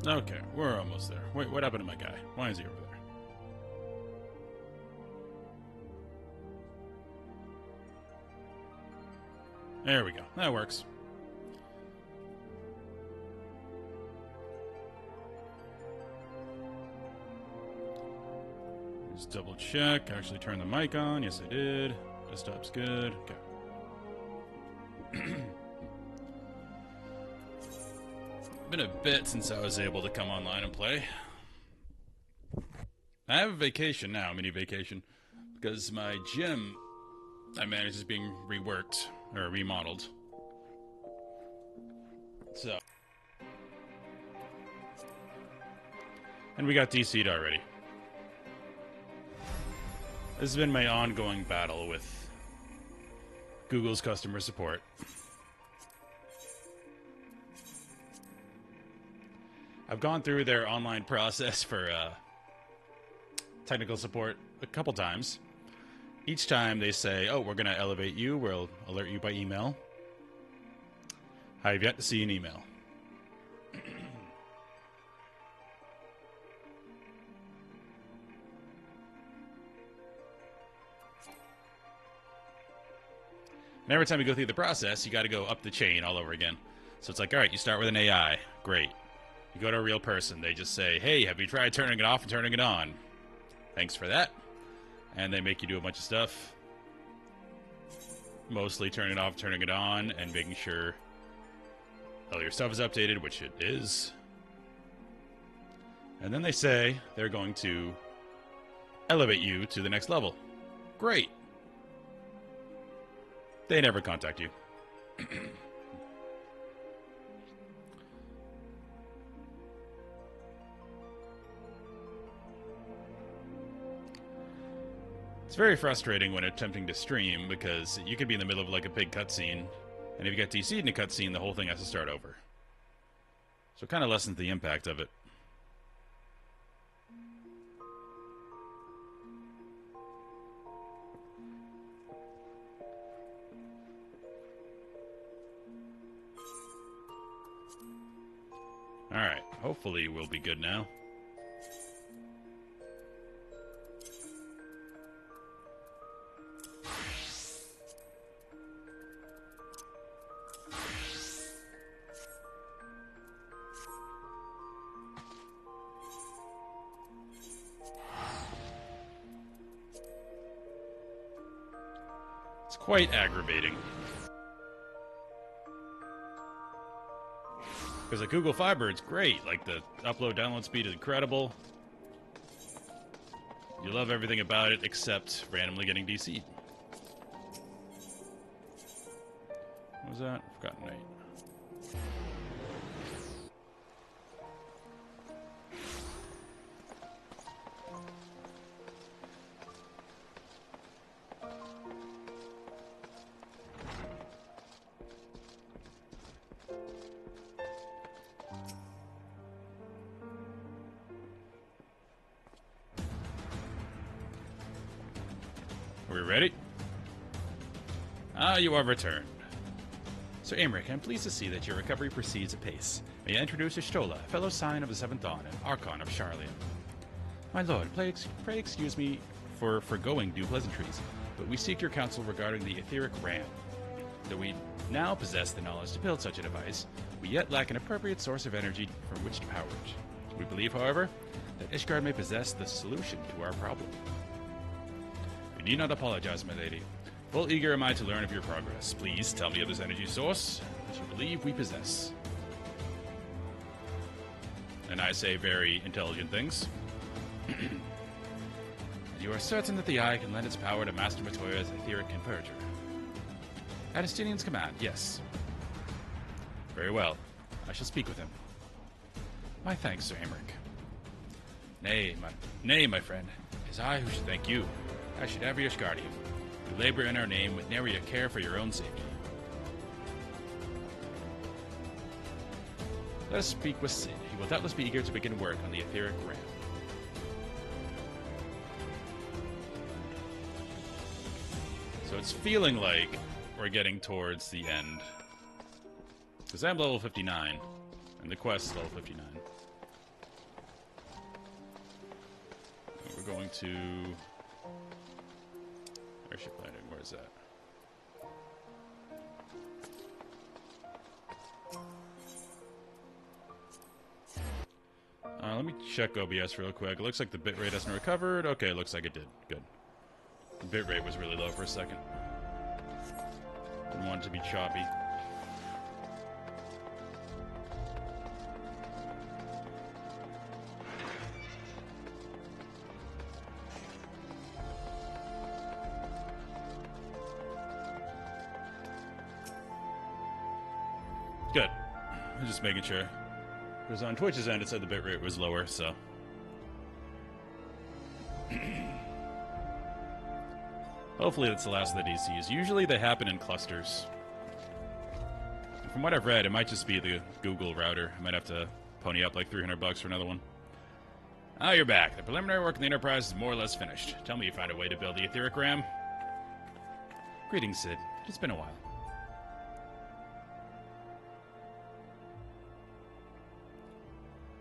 Okay, we're almost there. Wait, what happened to my guy? Why is he over there? There we go. That works. Just double check. Actually turn the mic on. Yes, I did. Desktop's good. Okay. Been a bit since I was able to come online and play. I have a vacation now, mini vacation, because my gym I managed is being reworked or remodeled. So, and we got DC'd already. This has been my ongoing battle with Google's customer support. I've gone through their online process for technical support a couple times. Each time they say, oh, we're going to elevate you, we'll alert you by email. I have yet to see an email. And every time you go through the process, you got to go up the chain all over again. So it's like, all right, you start with an AI. Great. You go to a real person. They just say, hey, have you tried turning it off and turning it on? Thanks for that. And they make you do a bunch of stuff. Mostly turning it off, turning it on, and making sure all your stuff is updated, which it is. And then they say they're going to elevate you to the next level. Great. They never contact you. It's very frustrating when attempting to stream because you could be in the middle of like a big cutscene, and if you get DC'd in a cutscene, the whole thing has to start over. So it kind of lessens the impact of it. Alright, hopefully we'll be good now. It's quite aggravating. Because like Google Fiber, it's great. Like the upload download speed is incredible. You love everything about it except randomly getting DC'd. What was that? Forgotten Night. Are we ready? Ah, you are returned. Sir Aymeric, I'm pleased to see that your recovery proceeds apace. May I introduce Ishtola, fellow sign of the Seventh Dawn and Archon of Charlian. My lord, pray excuse me for foregoing due pleasantries, but we seek your counsel regarding the etheric ram. Though we now possess the knowledge to build such a device, we yet lack an appropriate source of energy from which to power it. We believe, however, that Ishgard may possess the solution to our problem. You need not apologize, my lady. Full eager am I to learn of your progress. Please tell me of this energy source that you believe we possess. And I say very intelligent things. You are certain that the Eye can lend its power to Master Matoya's etheric converger? At Estinian's command, yes. Very well. I shall speak with him. My thanks, Sir Aymeric. Nay, my friend. It is I who should thank you. I should ever Ishgard you. You labor in our name with nary a care for your own safety. Let us speak with Sid. He will doubtless be eager to begin work on the etheric ram. So it's feeling like we're getting towards the end. Because I'm level 59, and the quest is level 59. going to airship landing. Where is that? Let me check OBS real quick. It looks like the bitrate hasn't recovered. Okay, it looks like it did. Good. The bitrate was really low for a second. Didn't want it to be choppy. Good. I'm just making sure. Because on Twitch's end, it said the bitrate was lower, so. Hopefully that's the last of the DCs. Usually they happen in clusters. And from what I've read, it might just be the Google router. I might have to pony up like $300 for another one. Ah, you're back. The preliminary work in the Enterprise is more or less finished. Tell me you found a way to build the etheric ram. Greetings, Sid. It's been a while.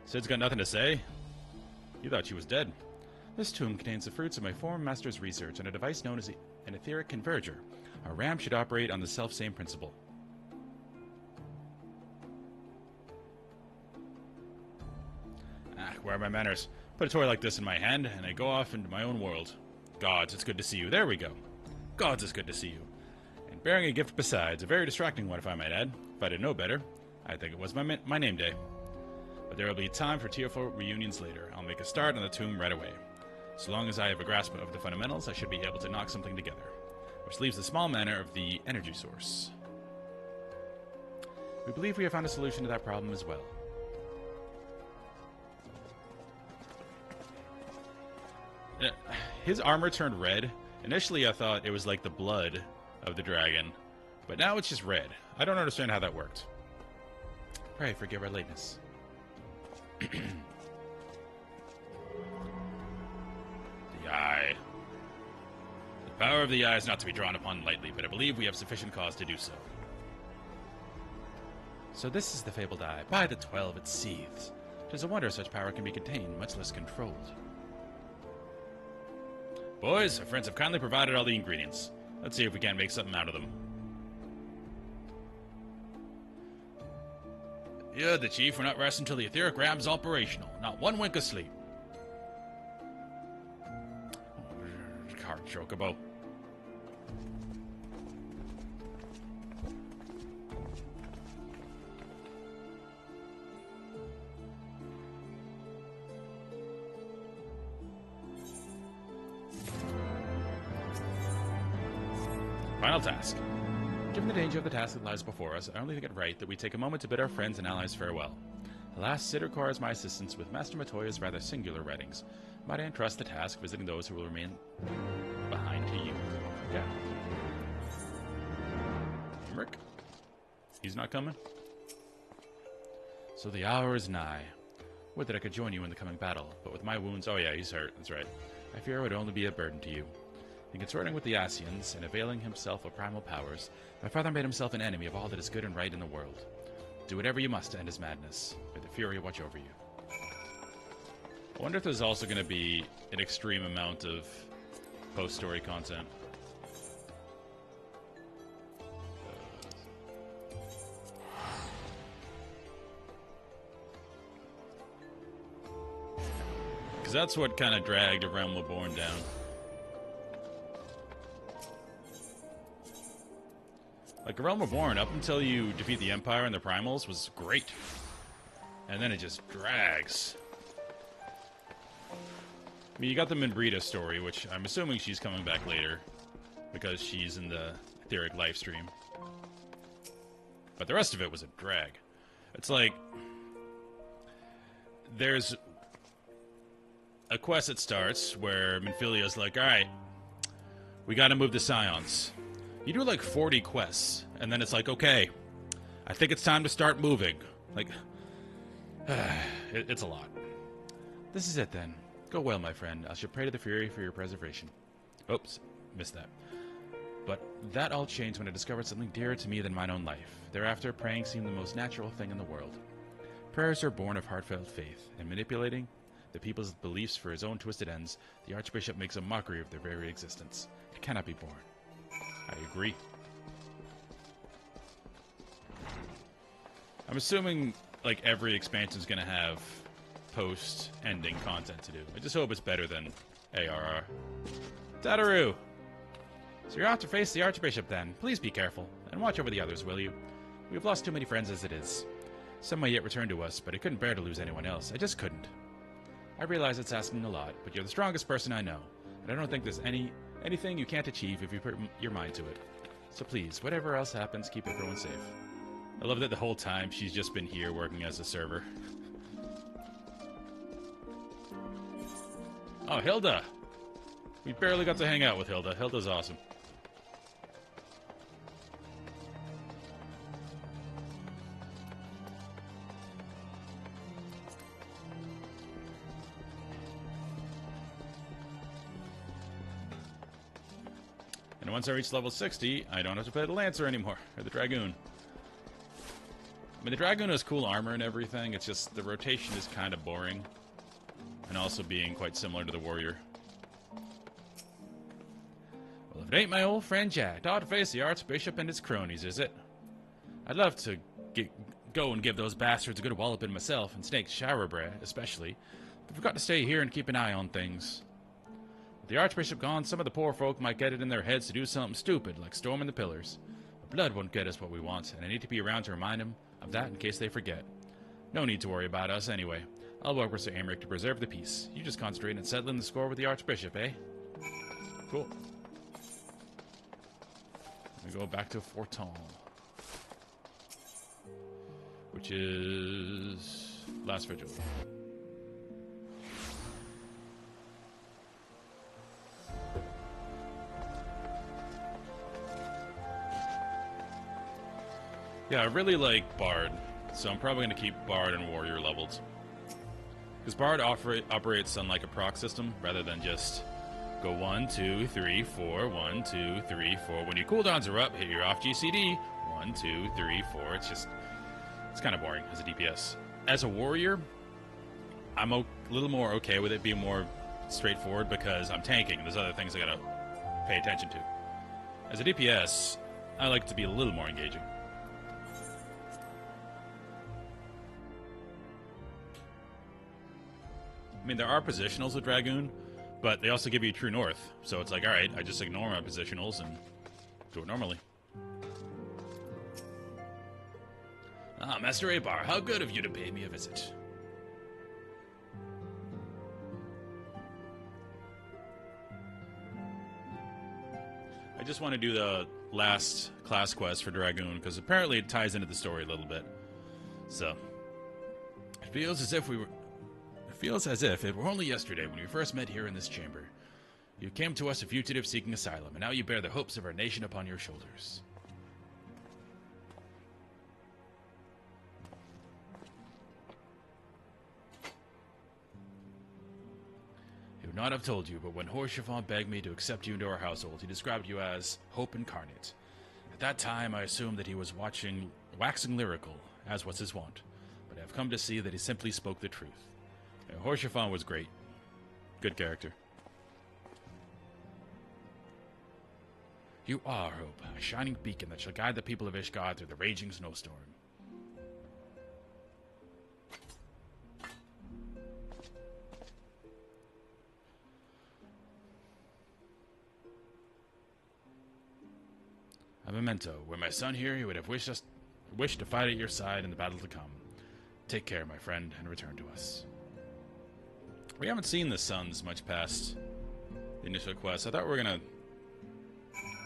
Sid's got nothing to say? You thought she was dead. This tomb contains the fruits of my former master's research on a device known as an etheric converger. Our RAM should operate on the self-same principle. Where are my manners? Put a toy like this in my hand, and I go off into my own world. Gods, it's good to see you. There we go. Gods, it's good to see you. And bearing a gift besides, a very distracting one if I might add. If I didn't know better, I think it was my name day. But there will be time for TFO reunions later. I'll make a start on the tomb right away. So long as I have a grasp of the fundamentals, I should be able to knock something together. Which leaves the small matter of the energy source. We believe we have found a solution to that problem as well. His armor turned red. Initially I thought it was like the blood of the dragon. But now it's just red. I don't understand how that worked. Pray forgive our lateness. The eye. The power of the eye is not to be drawn upon lightly, but I believe we have sufficient cause to do so. So this is the fabled eye. By the 12 it seethes. 'Tis a wonder such power can be contained, much less controlled. Boys, our friends have kindly provided all the ingredients. Let's see if we can't make something out of them. You're the chief. We're not resting until the etheric ram's operational. Not one wink of sleep. Card chocobo. Final task. Given the danger of the task that lies before us, I only think it right that we take a moment to bid our friends and allies farewell. Alas, Sid requires my assistance with Master Matoya's rather singular writings. Might I entrust the task visiting those who will remain behind to you? Yeah. Rick? He's not coming? So the hour is nigh. Would that I could join you in the coming battle, but with my wounds... Oh yeah, he's hurt, that's right. I fear I would only be a burden to you. In consorting with the Asians and availing himself of primal powers, my father made himself an enemy of all that is good and right in the world. Do whatever you must to end his madness. May the Fury watch over you. I wonder if there's also going to be an extreme amount of post-story content. Because that's what kind of dragged A Realm Reborn down. Like, A Realm Reborn, up until you defeat the Empire and the Primals, was great. And then it just drags. I mean, you got the Minbrita story, which I'm assuming she's coming back later. Because she's in the Etheric livestream. But the rest of it was a drag. It's like... There's a quest that starts where Minfilia's like, alright, we gotta move the Scions. You do like 40 quests, and then it's like, okay, I think it's time to start moving. Like, it's a lot. This is it then. Go well, my friend. I shall pray to the Fury for your preservation. Oops, missed that. But that all changed when I discovered something dearer to me than mine own life. Thereafter, praying seemed the most natural thing in the world. Prayers are born of heartfelt faith, and manipulating the people's beliefs for his own twisted ends, the Archbishop makes a mockery of their very existence. It cannot be borne. I agree. I'm assuming, like, every expansion's gonna have post-ending content to do. I just hope it's better than ARR. Tataru! So you're off to face the Archbishop, then. Please be careful, and watch over the others, will you? We've lost too many friends as it is. Some may yet return to us, but I couldn't bear to lose anyone else. I just couldn't. I realize it's asking a lot, but you're the strongest person I know, and I don't think there's anything you can't achieve if you put your mind to it. So please, whatever else happens, keep everyone safe. I love that the whole time she's just been here working as a server. Oh, Hilda! We barely got to hang out with Hilda. Hilda's awesome. And once I reach level 60, I don't have to play the Lancer anymore, or the Dragoon. I mean, the Dragoon has cool armor and everything, it's just the rotation is kind of boring. And also being quite similar to the Warrior. Well, if it ain't my old friend Jack, ought to face the Archbishop and his cronies, is it? I'd love to go and give those bastards a good walloping myself, and Snake's shower bread, especially. But we've got to stay here and keep an eye on things. With the Archbishop gone, some of the poor folk might get it in their heads to do something stupid, like storming the pillars. But blood won't get us what we want, and I need to be around to remind them of that in case they forget. No need to worry about us anyway. I'll work with Sir Aymeric to preserve the peace. You just concentrate on settling the score with the Archbishop, eh? Cool. We go back to Forton, which is last vigil. Yeah, I really like Bard, so I'm probably going to keep Bard and Warrior leveled. Because Bard operates on like a proc system, rather than just go 1, 2, 3, 4, 1, 2, 3, 4. When your cooldowns are up, hit your off GCD. 1, 2, 3, 4. It's kind of boring as a DPS. As a Warrior, I'm a little more okay with it being more straightforward because I'm tanking. There's other things I gotta pay attention to. As a DPS, I like it to be a little more engaging. I mean, there are positionals with Dragoon, but they also give you True North. So it's like, alright, I just ignore my positionals and do it normally. Ah, Master Abar, how good of you to pay me a visit. I just want to do the last class quest for Dragoon, because apparently it ties into the story a little bit. So, it feels as if it were only yesterday when we first met here in this chamber. You came to us a fugitive seeking asylum, and now you bear the hopes of our nation upon your shoulders. He would not have told you, but when Horschiffon begged me to accept you into our household, he described you as hope incarnate. At that time, I assumed that he was waxing lyrical, as was his wont, but I have come to see that he simply spoke the truth. Horschiffon was great. Good character. You are hope, a shining beacon that shall guide the people of Ishgard through the raging snowstorm. A memento. Were my son here, he would have wished to fight at your side in the battle to come. Take care, my friend, and return to us. We haven't seen the sons much past the initial quest. I thought we were going to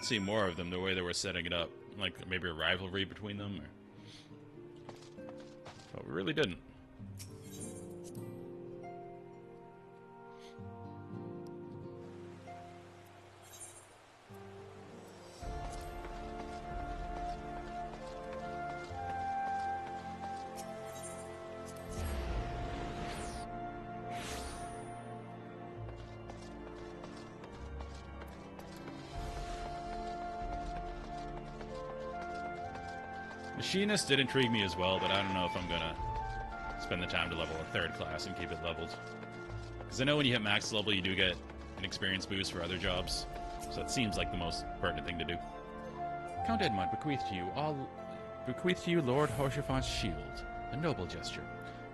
see more of them the way they were setting it up. Like maybe a rivalry between them. But we really didn't. Machinist did intrigue me as well, but I don't know if I'm gonna spend the time to level a third class and keep it leveled. Because I know when you hit max level, you do get an experience boost for other jobs. So it seems like the most pertinent thing to do. Count Edmund bequeath to you Lord Hoshaphan's shield, a noble gesture.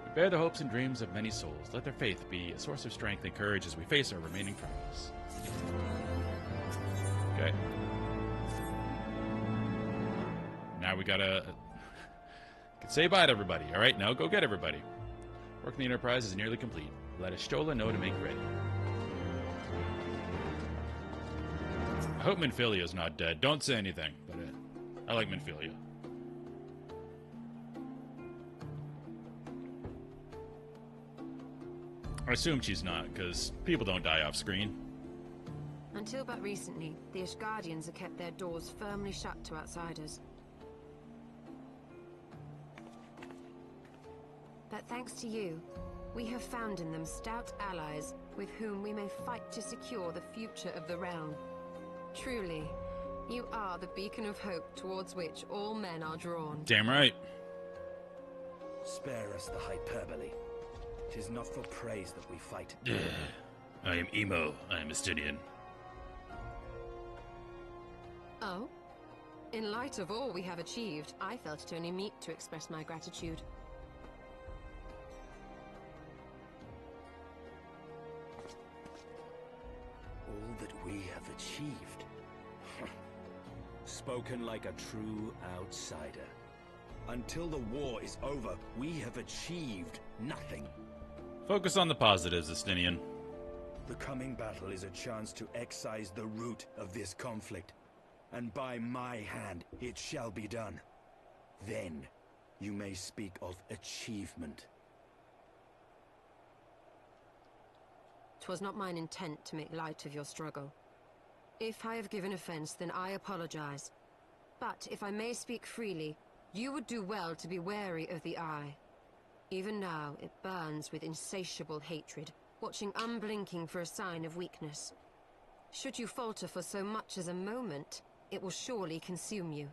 We bear the hopes and dreams of many souls. Let their faith be a source of strength and courage as we face our remaining trials. Okay. Now we gotta say bye to everybody. All right, now go get everybody. Work in the Enterprise is nearly complete. Let Ashtola know to make ready. I hope Minfilia's not dead. Don't say anything, but I like Minfilia. I assume she's not, because people don't die off screen. Until but recently, the Ashgardians have kept their doors firmly shut to outsiders. But thanks to you, we have found in them stout allies with whom we may fight to secure the future of the realm. Truly, you are the beacon of hope towards which all men are drawn. Damn right. Spare us the hyperbole. 'Tis not for praise that we fight. I am Emo. I am Estinian. Oh? In light of all we have achieved, I felt it only meet to express my gratitude. All that we have achieved. Spoken like a true outsider. Until the war is over, we have achieved nothing. Focus on the positives, Estinian. The coming battle is a chance to excise the root of this conflict. And by my hand, it shall be done. Then, you may speak of achievement. 'Twas not mine intent to make light of your struggle. If I have given offense, then I apologize. But if I may speak freely, you would do well to be wary of the Eye. Even now, it burns with insatiable hatred, watching unblinking for a sign of weakness. Should you falter for so much as a moment, it will surely consume you.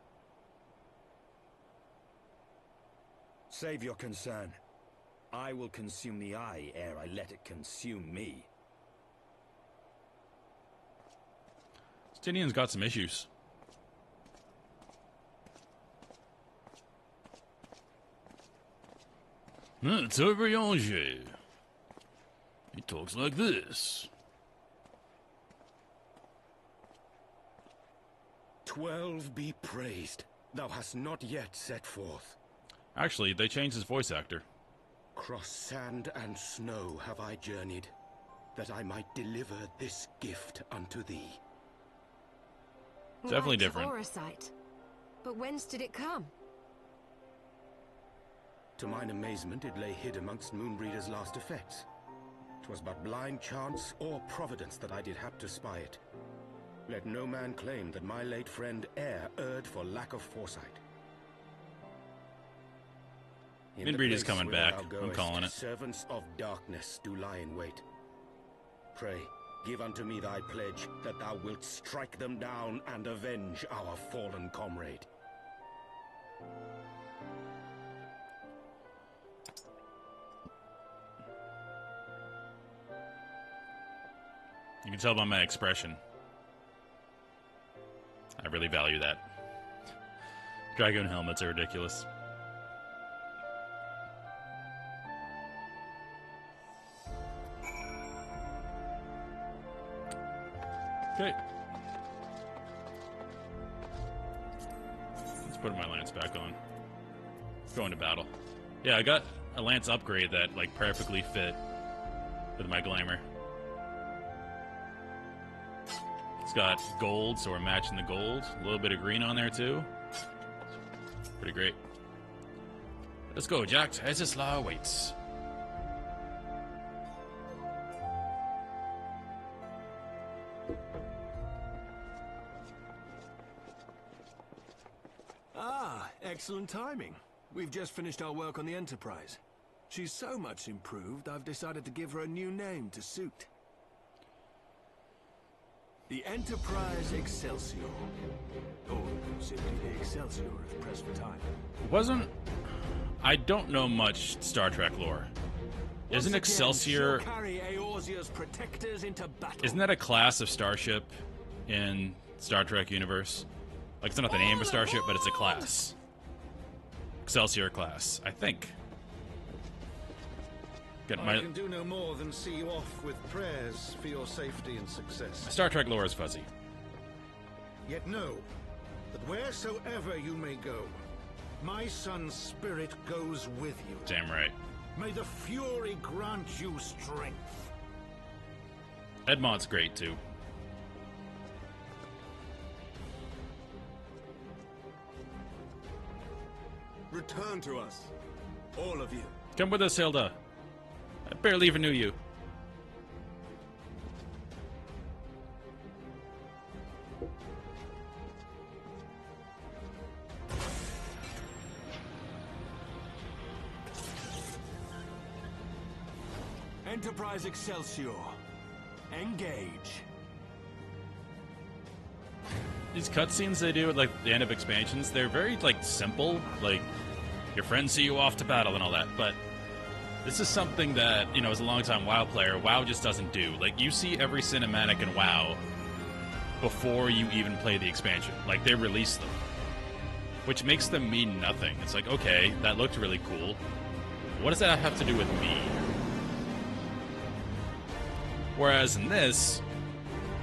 Save your concern. I will consume the Eye ere I let it consume me. Estinian's got some issues. It's Overyanger. He talks like this. 12 be praised. Thou hast not yet set forth. Actually, they changed his voice actor. Cross sand and snow have I journeyed, that I might deliver this gift unto thee. Definitely different. Orasight. But whence did it come? To mine amazement, it lay hid amongst Moonbreeder's last effects. 'Twas but blind chance or providence that I did hap to spy it. Let no man claim that my late friend e'er erred for lack of foresight. In the Moonbreeder's place coming whither back. thou I'm goest, calling it. Servants of darkness do lie in wait. Pray, give unto me thy pledge that thou wilt strike them down and avenge our fallen comrade. You can tell by my expression. I really value that. Dragoon helmets are ridiculous. Okay. Let's put my lance back on. Go into battle. Yeah, I got a lance upgrade that like perfectly fit with my glamour. It's got gold, so we're matching the gold. A little bit of green on there too. Pretty great. Let's go, Jack. Hesislaw awaits. Ah, excellent timing. We've just finished our work on the Enterprise. She's so much improved, I've decided to give her a new name to suit. The Enterprise Excelsior. Or simply the Excelsior if pressed for time. I don't know much Star Trek lore. Isn't Excelsior Excelsior's protectors into battle. Isn't that a class of starship in Star Trek universe? Like, it's not the name of a starship, but it's a class. Excelsior class, I think. I can do no more than see you off with prayers for your safety and success. Star Trek lore is fuzzy. Yet know that wheresoever you may go, my son's spirit goes with you. Damn right. May the Fury grant you strength. Edmont's great, too. Return to us, all of you. Come with us, Hilda. I barely even knew you. Enterprise Excelsior. Engage. These cutscenes they do at like the end of expansions, they're very like simple, like your friends see you off to battle and all that, but this is something that, you know, as a longtime WoW player, WoW just doesn't do. Like, you see every cinematic in WoW before you even play the expansion. Like, they release them. Which makes them mean nothing. It's like, okay, that looked really cool. What does that have to do with me? Whereas in this,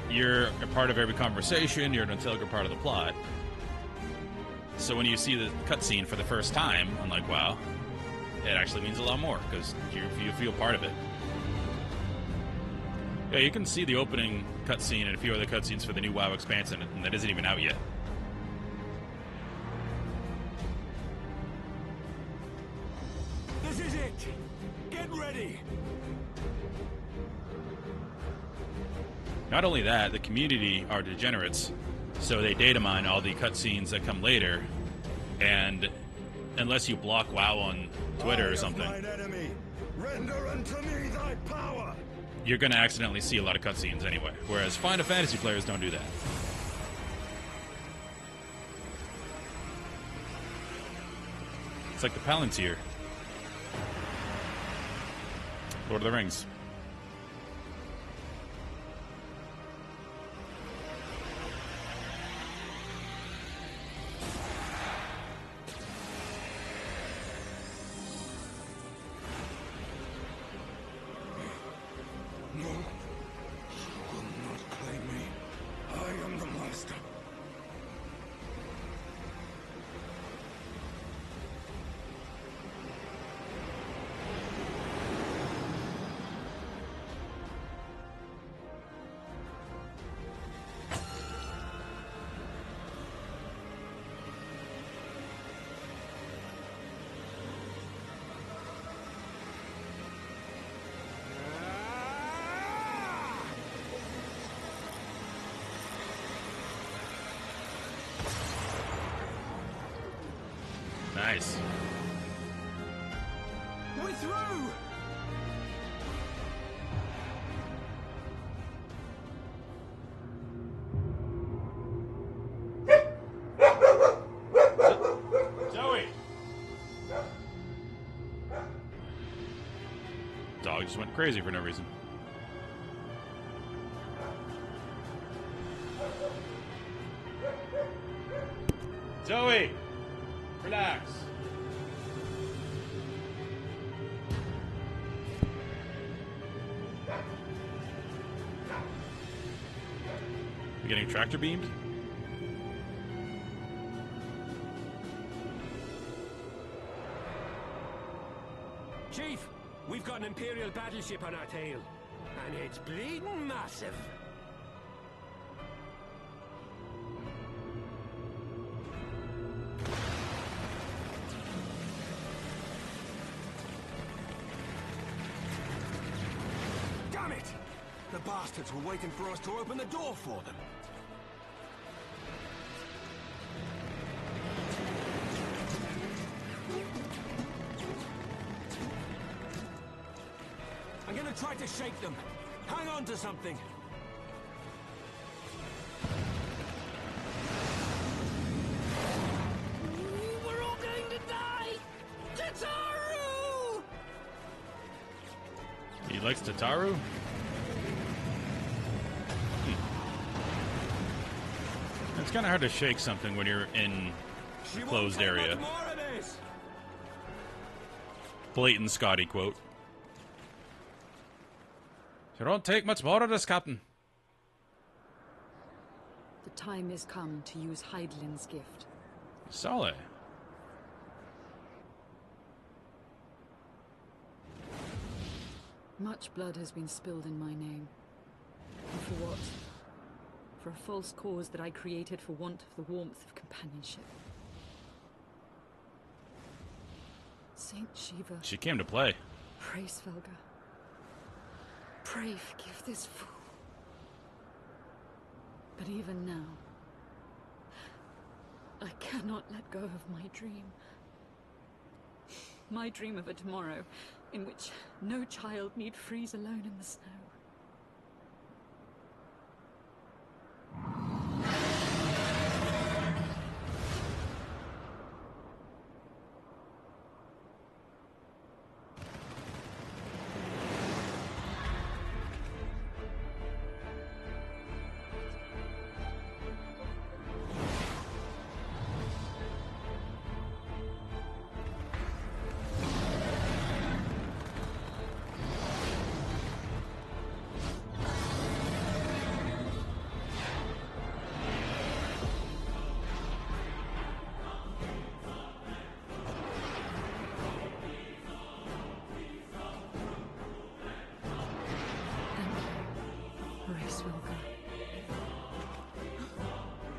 you're a part of every conversation, you're an integral part of the plot. So when you see the cutscene for the first time, unlike WoW, it actually means a lot more, because you feel part of it. Yeah, you can see the opening cutscene and a few other cutscenes for the new WoW expansion, and that isn't even out yet. This is it! Get ready! Not only that, the community are degenerates, so they data mine all the cutscenes that come later, and unless you block WoW on Twitter or something, enemy, render unto me thy power. You're going to accidentally see a lot of cutscenes anyway, whereas Final Fantasy players don't do that. It's like the Palantir. Lord of the Rings. No, you will not claim me. I am the master. Nice. We're through! Zoe! Dog just went crazy for no reason. Zoe! Relax. You getting tractor beamed? Chief, we've got an Imperial battleship on our tail. And it's bleeding massive. Damn it! The bastards were waiting for us to open the door for them. I'm gonna try to shake them. Hang on to something. We're all going to die! Tataru! He likes Tataru? It's kind of hard to shake something when you're in a closed area. Blatant Scotty quote. You don't take much more of this, Captain. The time has come to use Heidlin's gift. Solid. Much blood has been spilled in my name. And for what? For a false cause that I created for want of the warmth of companionship. Saint Shiva. She came to play. Pray, Svelga. Pray forgive this fool. But even now, I cannot let go of my dream. My dream of a tomorrow in which no child need freeze alone in the snow.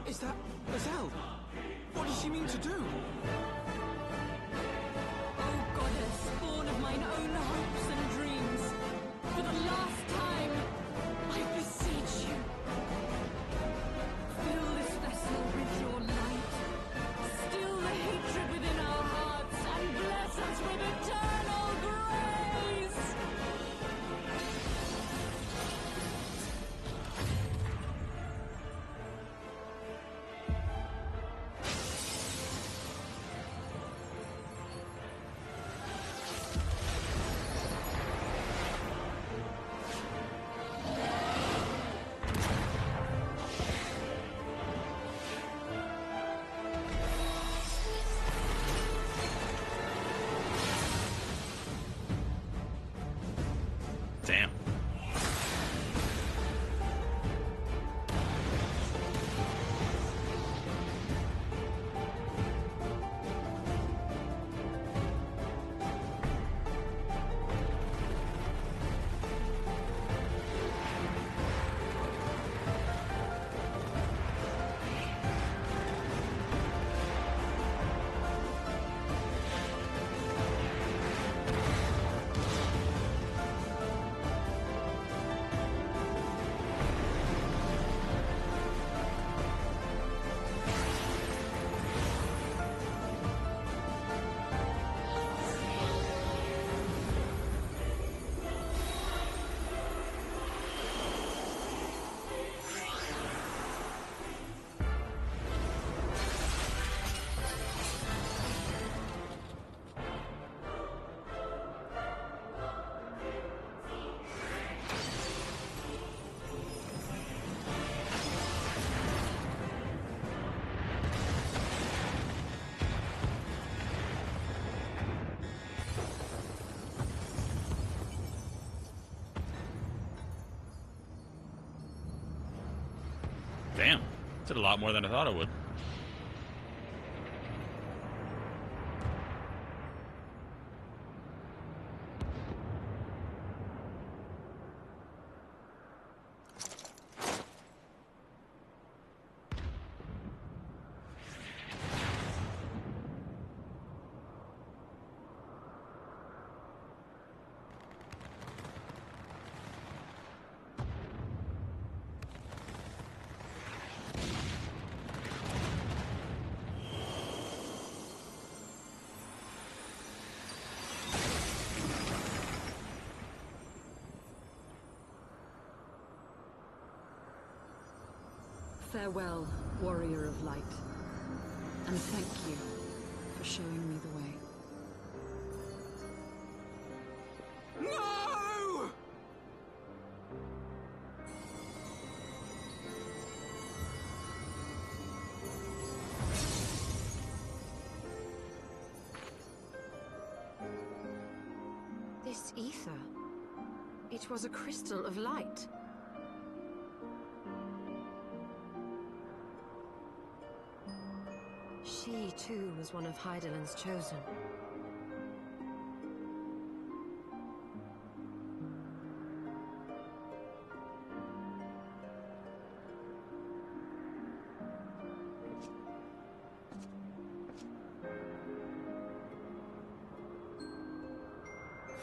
Is that Azelle? What does she mean to do? Oh, goddess, born of mine own hopes and dreams, for the last time, I beseech you. Fill this vessel with your light. Still the hatred within our hearts, and bless us with eternal grace. Damn. Damn. Did a lot more than I thought it would. Farewell, warrior of light, and thank you for showing me the way. No! That ether. It was a crystal of light. She, too, was one of Heideland's chosen.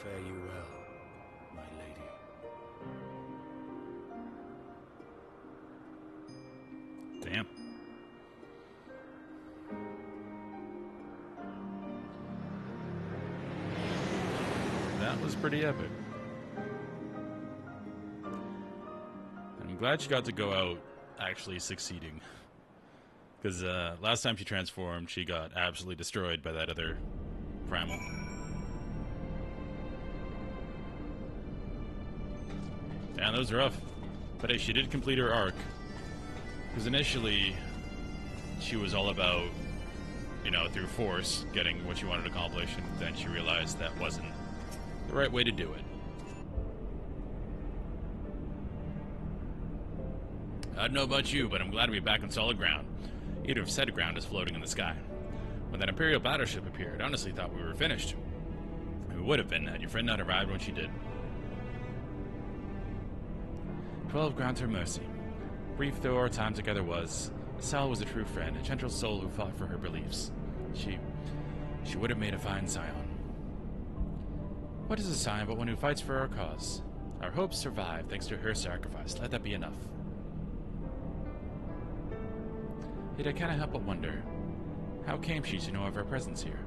Fare you well, my lady. Damn. That was pretty epic. I'm glad she got to go out actually succeeding. Because last time she transformed, she got absolutely destroyed by that other primal. Yeah, that was rough. But hey, she did complete her arc. Because initially, she was all about, you know, through force, getting what she wanted to accomplish, and then she realized that wasn't the right way to do it. I don't know about you, but I'm glad to be back on solid ground. Even if said ground is floating in the sky. When that Imperial battleship appeared, I honestly thought we were finished. We would have been had your friend not arrived when she did. 12 grant her mercy. Brief though our time together was, Sal was a true friend, a gentle soul who fought for her beliefs. She would have made a fine scion. What is a scion but one who fights for our cause? Our hopes survive thanks to her sacrifice. Let that be enough. Yet I cannot help but wonder, how came she to know of our presence here?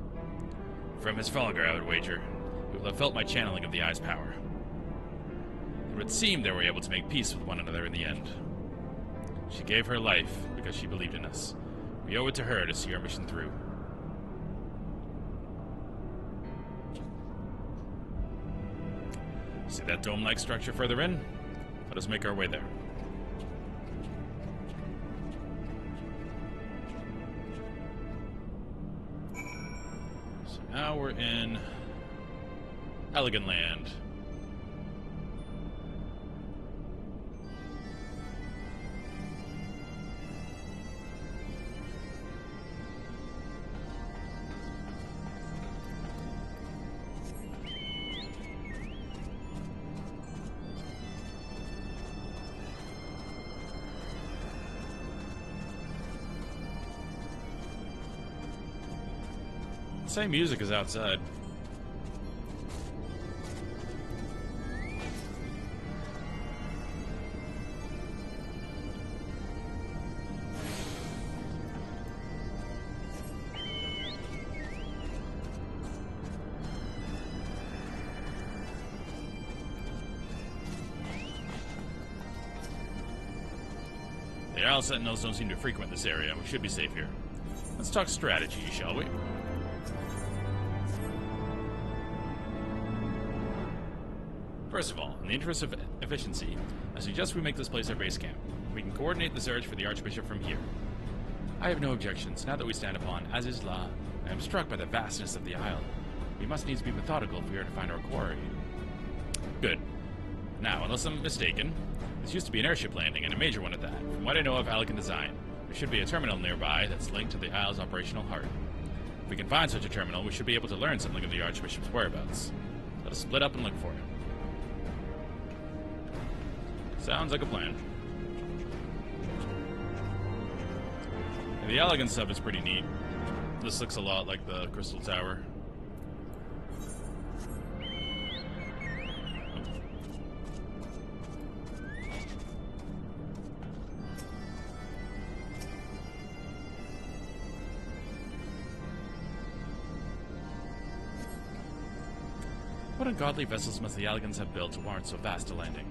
From his Falgar, I would wager. He will have felt my channeling of the Eye's power. It would seem they were able to make peace with one another in the end. She gave her life because she believed in us. We owe it to her to see our mission through. See that dome-like structure further in? Let us make our way there. So now we're in Allagan land. Same music as outside. The Owl Sentinels don't seem to frequent this area. We should be safe here. Let's talk strategy, shall we? First of all, in the interest of efficiency, I suggest we make this place our base camp. We can coordinate the search for the Archbishop from here. I have no objections, now that we stand upon as is law. I am struck by the vastness of the Isle. We must needs be methodical if we are to find our quarry. Good. Now, unless I'm mistaken, this used to be an airship landing, and a major one at that. From what I know of Allagan design, there should be a terminal nearby that's linked to the Isle's operational heart. If we can find such a terminal, we should be able to learn something of the Archbishop's whereabouts. Let us split up and look for it. Sounds like a plan. And the Allagans stuff is pretty neat. This looks a lot like the Crystal Tower. What ungodly vessels must the Allagans have built to warrant so vast a landing?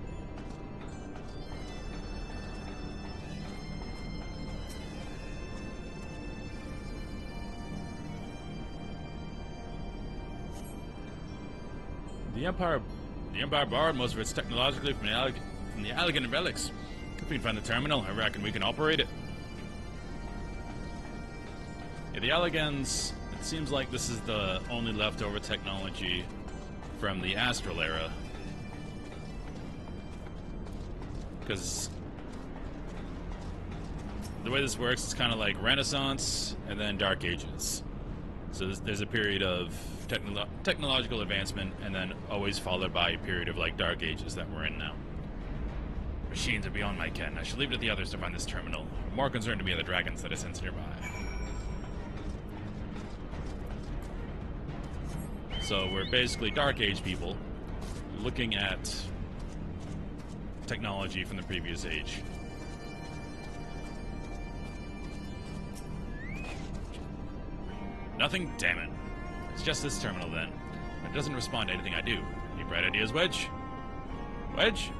The Empire borrowed most of its technologically from the Allagan relics. If we can find the terminal, I reckon we can operate it. Yeah, the Allagans, it seems like this is the only leftover technology from the Astral Era. Because the way this works, it's kind of like Renaissance and then Dark Ages. So there's a period of technological advancement and then always followed by a period of like Dark Ages that we're in now. Machines are beyond my ken. I shall leave it to the others to find this terminal. I'm more concerned to me are the dragons that I sense nearby. So we're basically Dark Age people looking at technology from the previous age. Nothing? Damn it. It's just this terminal then. It doesn't respond to anything I do. Any bright ideas, Wedge? Wedge?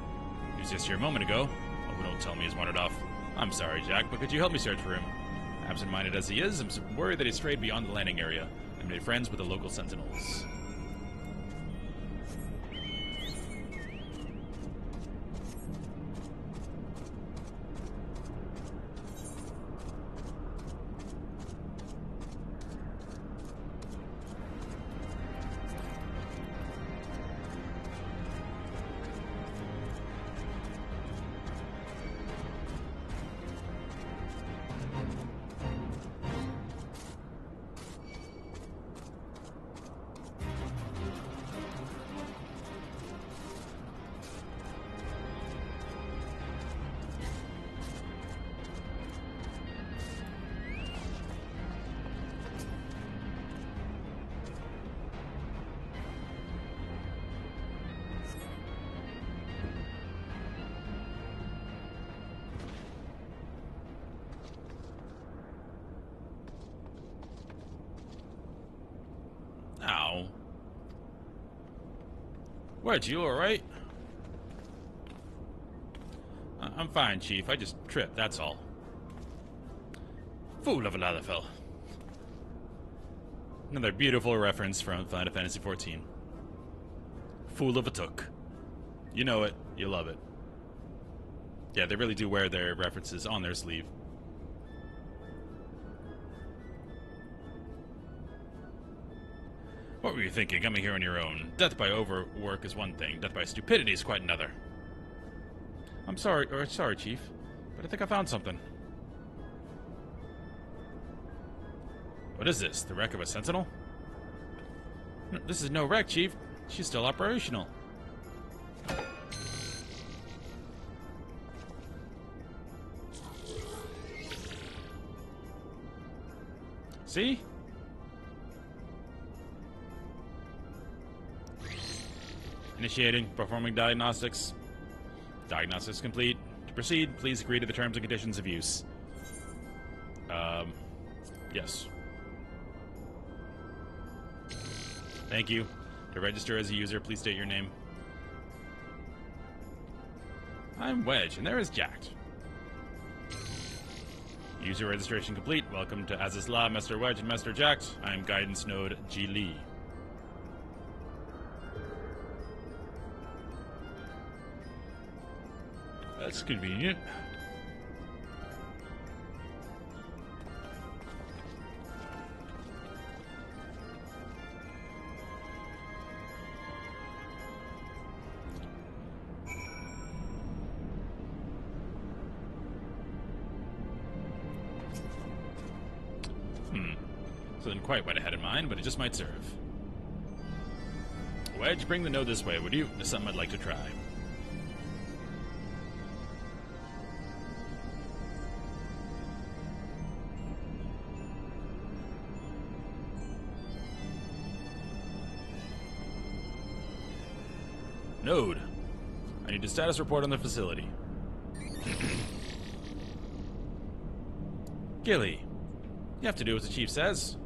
He was just here a moment ago. Oh, don't tell me he's wandered off. I'm sorry, Jack, but could you help me search for him? Absent-minded as he is, I'm worried that he strayed beyond the landing area and made friends with the local sentinels. Ow. Wedge, you alright? I'm fine, Chief. I just tripped, that's all. Fool of a Lalafell. Another beautiful reference from Final Fantasy XIV. Fool of a Took. You know it. You love it. Yeah, they really do wear their references on their sleeve. What were you thinking, coming here on your own? Death by overwork is one thing. Death by stupidity is quite another. I'm sorry, Chief, but I think I found something. What is this? The wreck of a sentinel? No, this is no wreck, Chief. She's still operational. See? Initiating, performing diagnostics. Diagnostics complete. To proceed, please agree to the terms and conditions of use. Yes. Thank you. To register as a user, please state your name. I'm Wedge, and there is Jack. User registration complete. Welcome to Azizla, Master Wedge, and Master Jack. I am Guidance Node G. Lee. That's convenient. So didn't quite what I had in mind, but it just might serve. Wedge, bring the node this way, would you? There's something I'd like to try. Node. I need a status report on the facility. Gilly. You have to do what the chief says.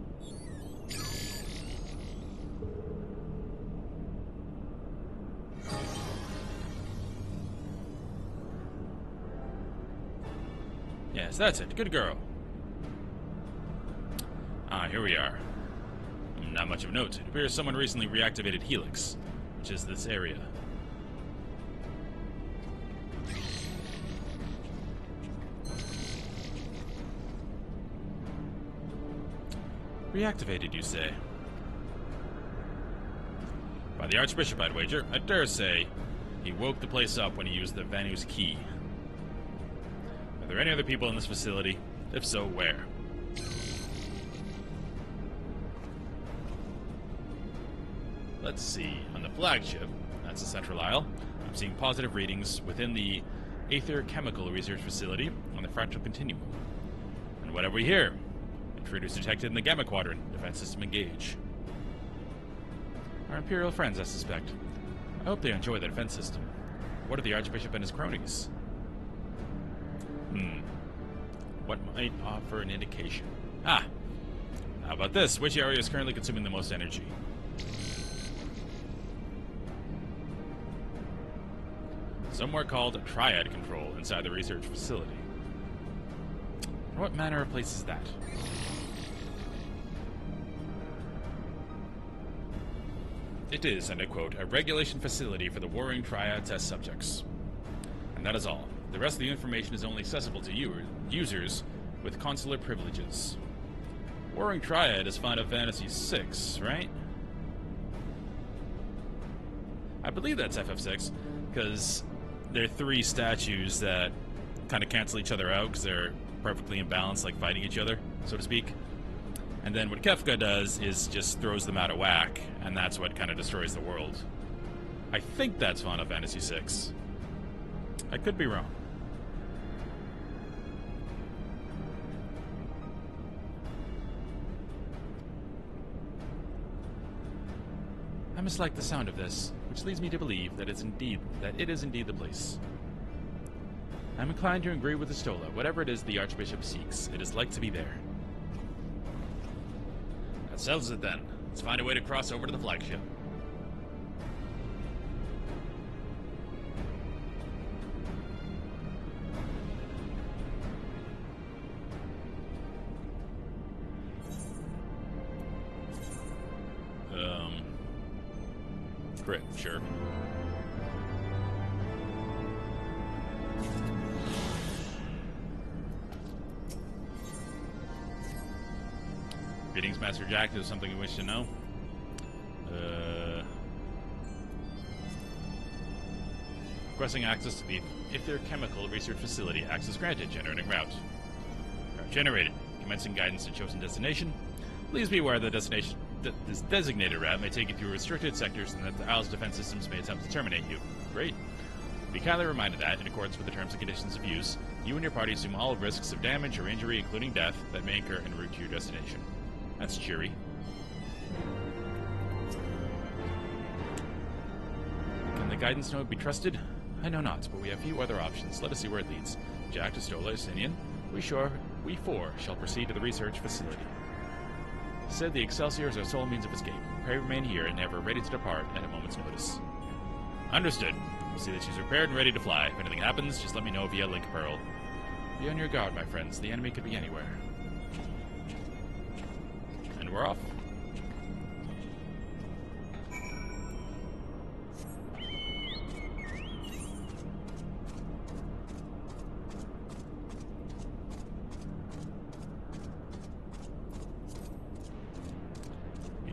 Yes, that's it. Good girl. Ah, here we are. Not much of note. It appears someone recently reactivated Helix, which is this area. Reactivated, you say? By the Archbishop, I'd wager. I dare say he woke the place up when he used the Vanu's key. Are there any other people in this facility? If so, where? Let's see. On the flagship, that's the central aisle, I'm seeing positive readings within the Aether Chemical Research Facility on the fractal continuum. And what have we here? Intruders detected in the Gamma Quadrant. Defense system engage. Our Imperial friends, I suspect. I hope they enjoy the defense system. What are the Archbishop and his cronies? What might offer an indication? Ah! How about this? Which area is currently consuming the most energy? Somewhere called Triad Control inside the research facility. What manner of place is that? It is, and I quote, a regulation facility for the Warring Triad test subjects. And that is all. The rest of the information is only accessible to users with consular privileges. Warring Triad is Final Fantasy VI, right? I believe that's FF6, because they're three statues that kind of cancel each other out because they're perfectly imbalanced, like fighting each other, so to speak. And then what Kefka does is just throws them out of whack, and that's what kind of destroys the world. I think that's Final Fantasy VI. I could be wrong. I mislike the sound of this, which leads me to believe that it is indeed the place. I'm inclined to agree with Estola. Whatever it is the Archbishop seeks, it is like to be there. That settles it then. Let's find a way to cross over to the flagship. Crit, sure. Greetings, Master Jack. Is something you wish to know? Requesting access to the Aether Chemical Research Facility. Access granted. Generating route. Route generated. Commencing guidance to chosen destination. Please be aware that this designated route may take you through restricted sectors and that the Isle's defense systems may attempt to terminate you. Great. Be kindly reminded that, in accordance with the terms and conditions of use, you and your party assume all risks of damage or injury, including death, that may occur en route to your destination. That's cheery. Can the guidance node be trusted? I know not, but we have few other options. Let us see where it leads. Jack, Estola, Justinian, we four shall proceed to the research facility. Said the Excelsior is our sole means of escape. Pray remain here and ever ready to depart at a moment's notice. Understood. We'll see that she's prepared and ready to fly. If anything happens, just let me know via Link Pearl. Be on your guard, my friends. The enemy could be anywhere. And we're off.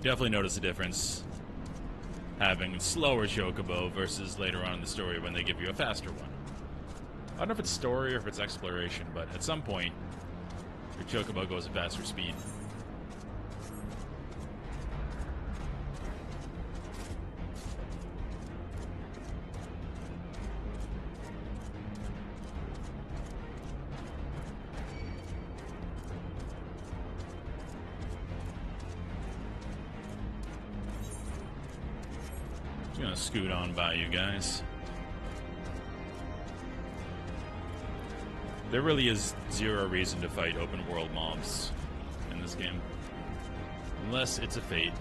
Definitely notice a difference having slower Chocobo versus later on in the story when they give you a faster one. I don't know if it's story or if it's exploration, but at some point your Chocobo goes at faster speed. Gonna scoot on by you guys. There really is zero reason to fight open world mobs in this game. Unless it's a fate.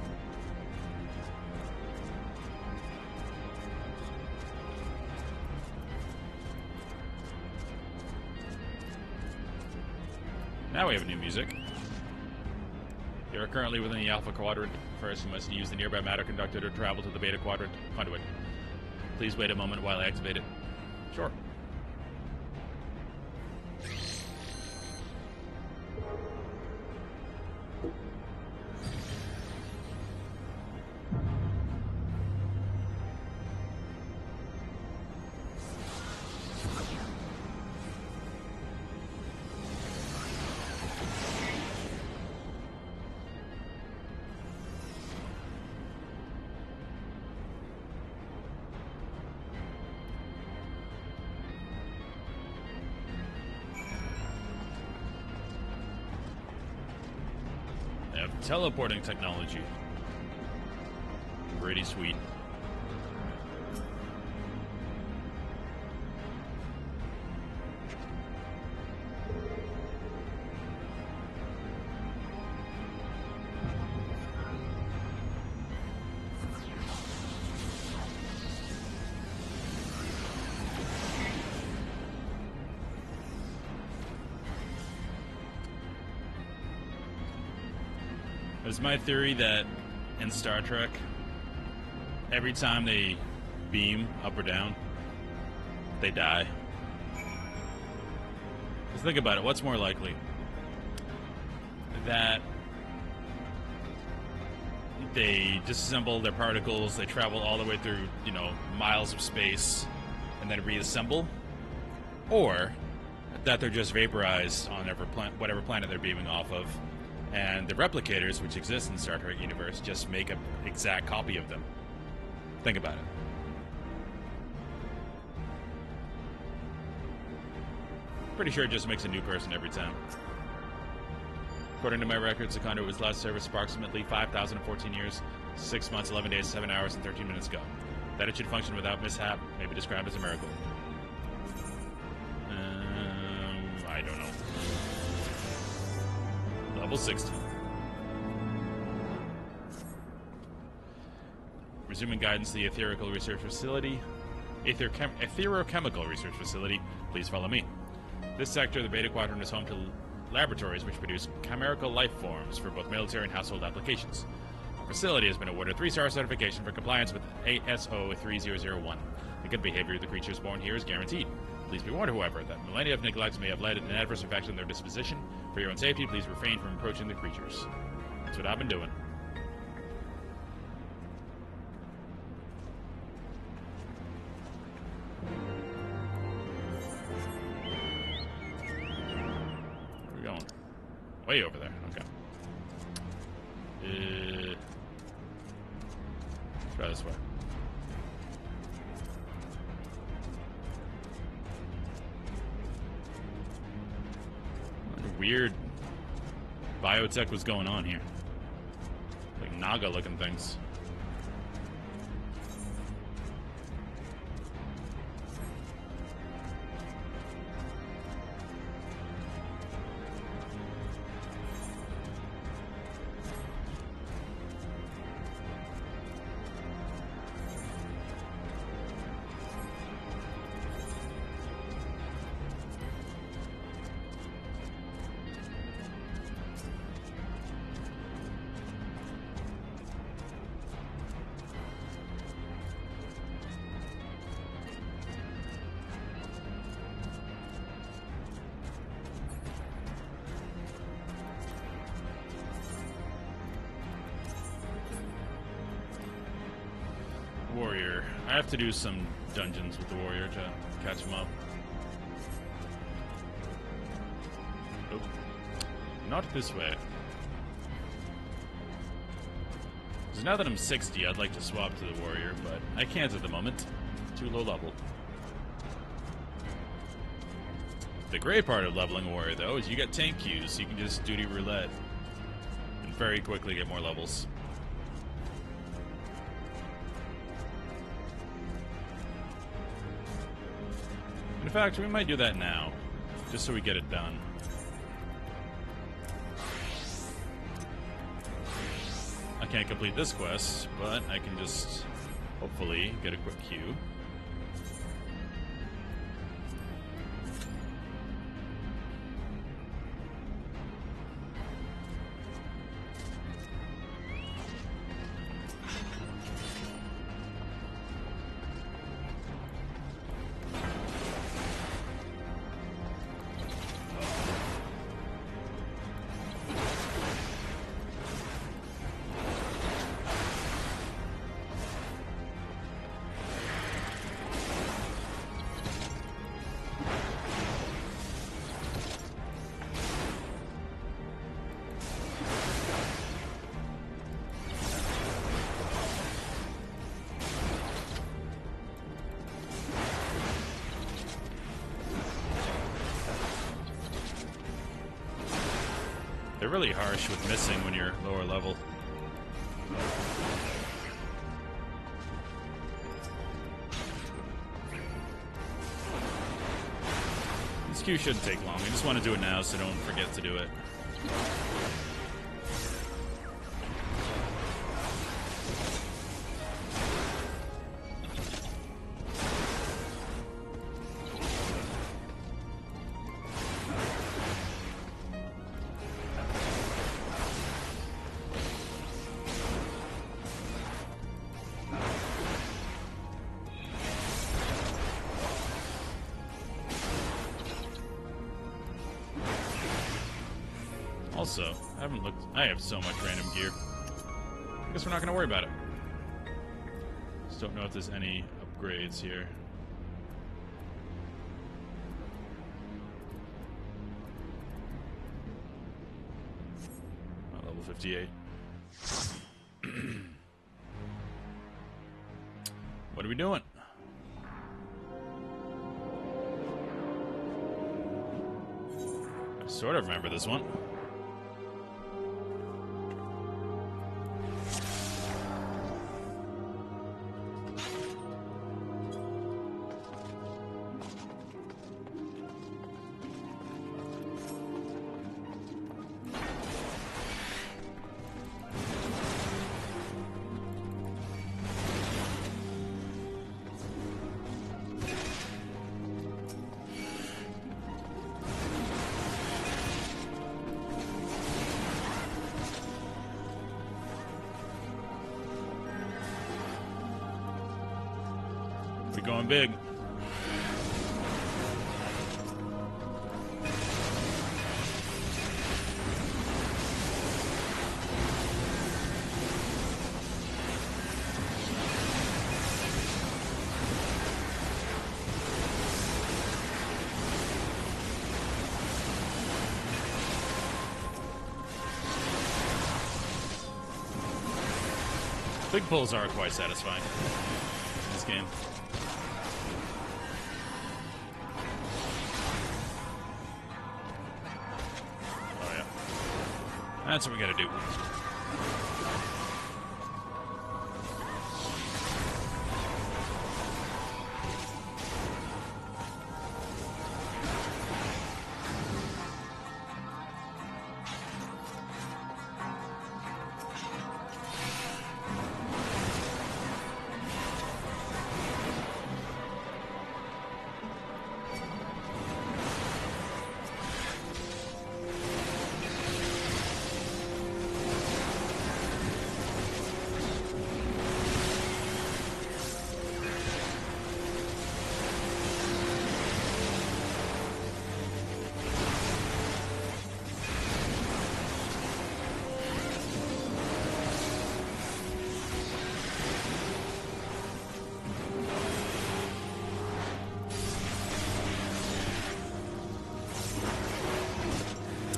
Now we have new music. You are currently within the Alpha Quadrant. First, you must use the nearby matter conductor to travel to the Beta Quadrant conduit. Please wait a moment while I activate it. Sure. teleporting technology. Pretty sweet. It's my theory that in Star Trek, every time they beam up or down, they die. Just think about it. What's more likely? That they disassemble their particles, they travel all the way through, you know, miles of space, and then reassemble? Or that they're just vaporized on whatever planet they're beaming off of, and the replicators, which exist in the Star Trek universe, just make an exact copy of them. Think about it. Pretty sure it just makes a new person every time. According to my records, the conduit was last serviced approximately 5,014 years, 6 months, 11 days, 7 hours, and 13 minutes ago. That it should function without mishap may be described as a miracle. I don't know. Level 60. Resuming guidance to the Etherochemical Research Facility. Etherochemical Research Facility. Please follow me. This sector of the Beta Quadrant is home to laboratories which produce chimerical life forms for both military and household applications. Our facility has been awarded 3-star certification for compliance with ASO 3001. The good behavior of the creatures born here is guaranteed. Please be warned, however, that millennia of neglect may have led to an adverse effect on their disposition. For your own safety, please refrain from approaching the creatures. That's what I've been doing. Where are we going? Way over there. Okay. Let's try this way. Weird biotech was going on here. Like Naga looking things. Warrior. I have to do some dungeons with the warrior to catch him up. Nope. Not this way. Because now that I'm 60, I'd like to swap to the warrior, but I can't at the moment. Too low level. The great part of leveling a warrior, though, is you get tank queues, so you can just duty roulette and very quickly get more levels. In fact, we might do that now, just so we get it done. I can't complete this quest, but I can just, hopefully, get a quick queue. really harsh with missing when you're lower level. This queue shouldn't take long. I just want to do it now so don't forget to do it. Also, I haven't looked. I have so much random gear. I guess we're not going to worry about it. Just don't know if there's any upgrades here. Oh, level 58. What are we doing? I sort of remember this one. We're going big. Big pulls are quite satisfying in this game. Oh yeah. That's what we gotta do.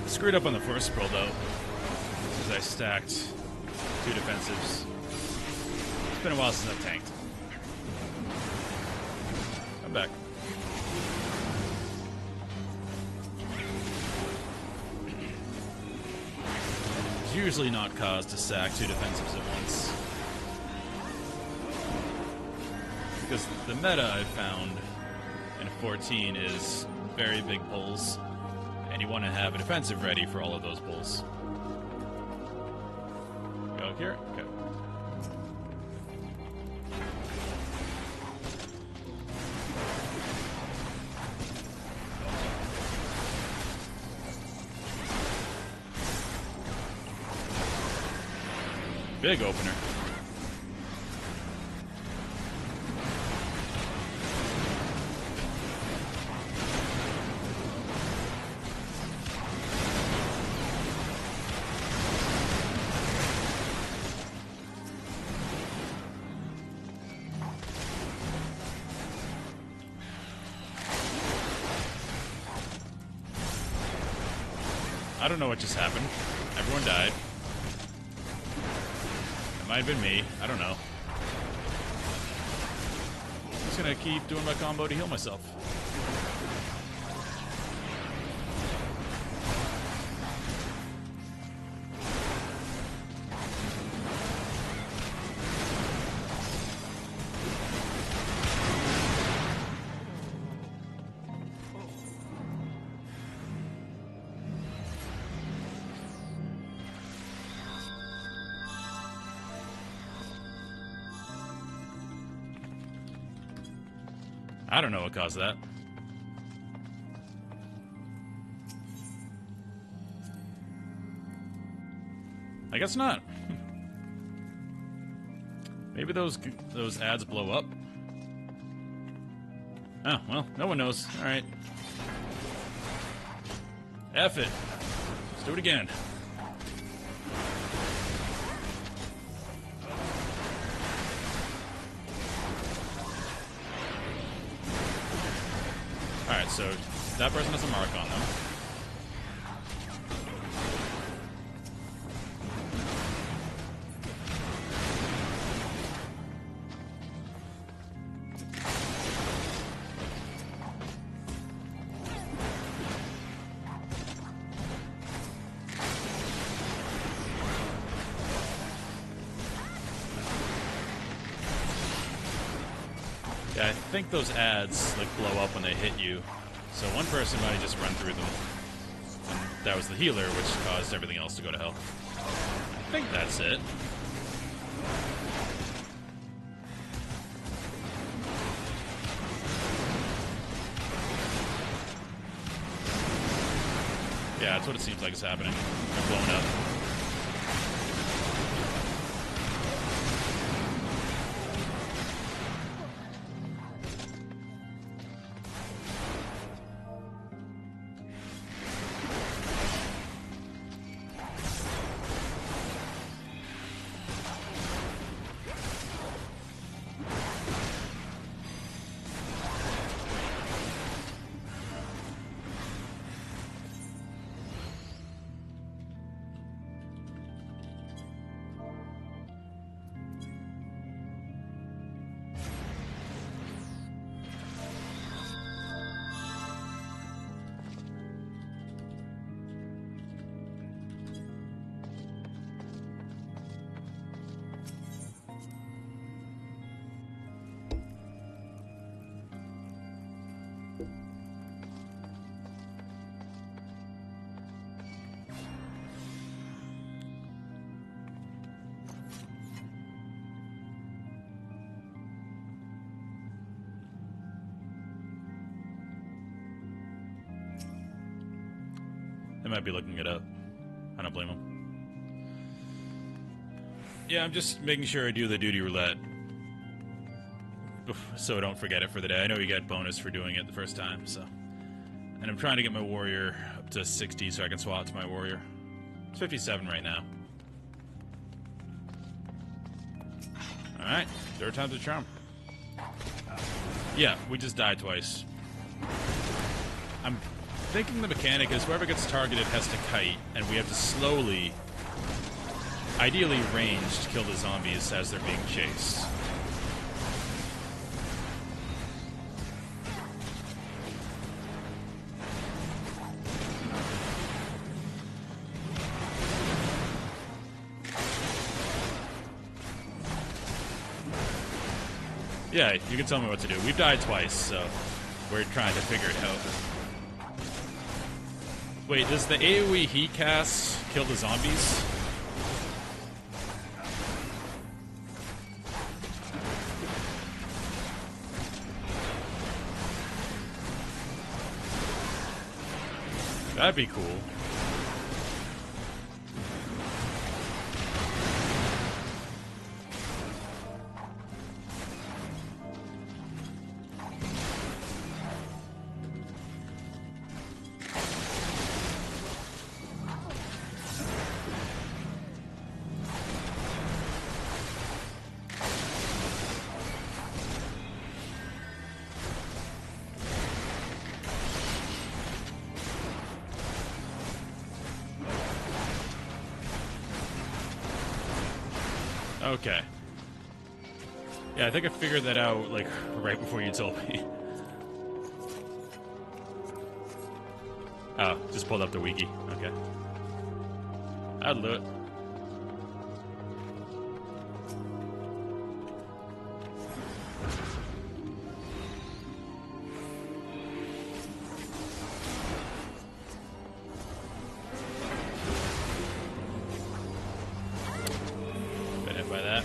Screwed up on the first roll though, because I stacked 2 defensives. It's been a while since I've tanked. I'm back. It's usually not cause to sack 2 defensives at once. Because the meta I've found in 14 is very big pulls. And you want to have a defensive ready for all of those pulls. Go here? Okay. Big opener. I don't know what just happened. Everyone died. It might have been me. I don't know. I'm just gonna keep doing my combo to heal myself. I don't know what caused that. I guess not. Maybe those ads blow up. Oh, well, no one knows. Alright. F it. Let's do it again. Alright, so that person has a mark on them. Yeah, I think those ads like blow up when they hit you. So one person might just run through them. And that was the healer, which caused everything else to go to hell. I think that's it. Yeah, that's what it seems like is happening. They're blown up. They might be looking it up. I don't blame them. Yeah, I'm just making sure I do the duty roulette, so I don't forget it for the day. I know you get bonus for doing it the first time, so. And I'm trying to get my warrior up to 60 so I can swap to my warrior. It's 57 right now. Alright, third time's a charm. Yeah, we just died twice. I'm thinking the mechanic is whoever gets targeted has to kite, and we have to slowly, ideally ranged, kill the zombies as they're being chased. Yeah, you can tell me what to do. We've died twice, so we're trying to figure it out. Wait, does the AoE heat cast kill the zombies? That'd be cool. Okay. Yeah, I think I figured that out, like, right before you told me. Oh, just pulled up the wiki. Okay. That'll do it. Been hit by that.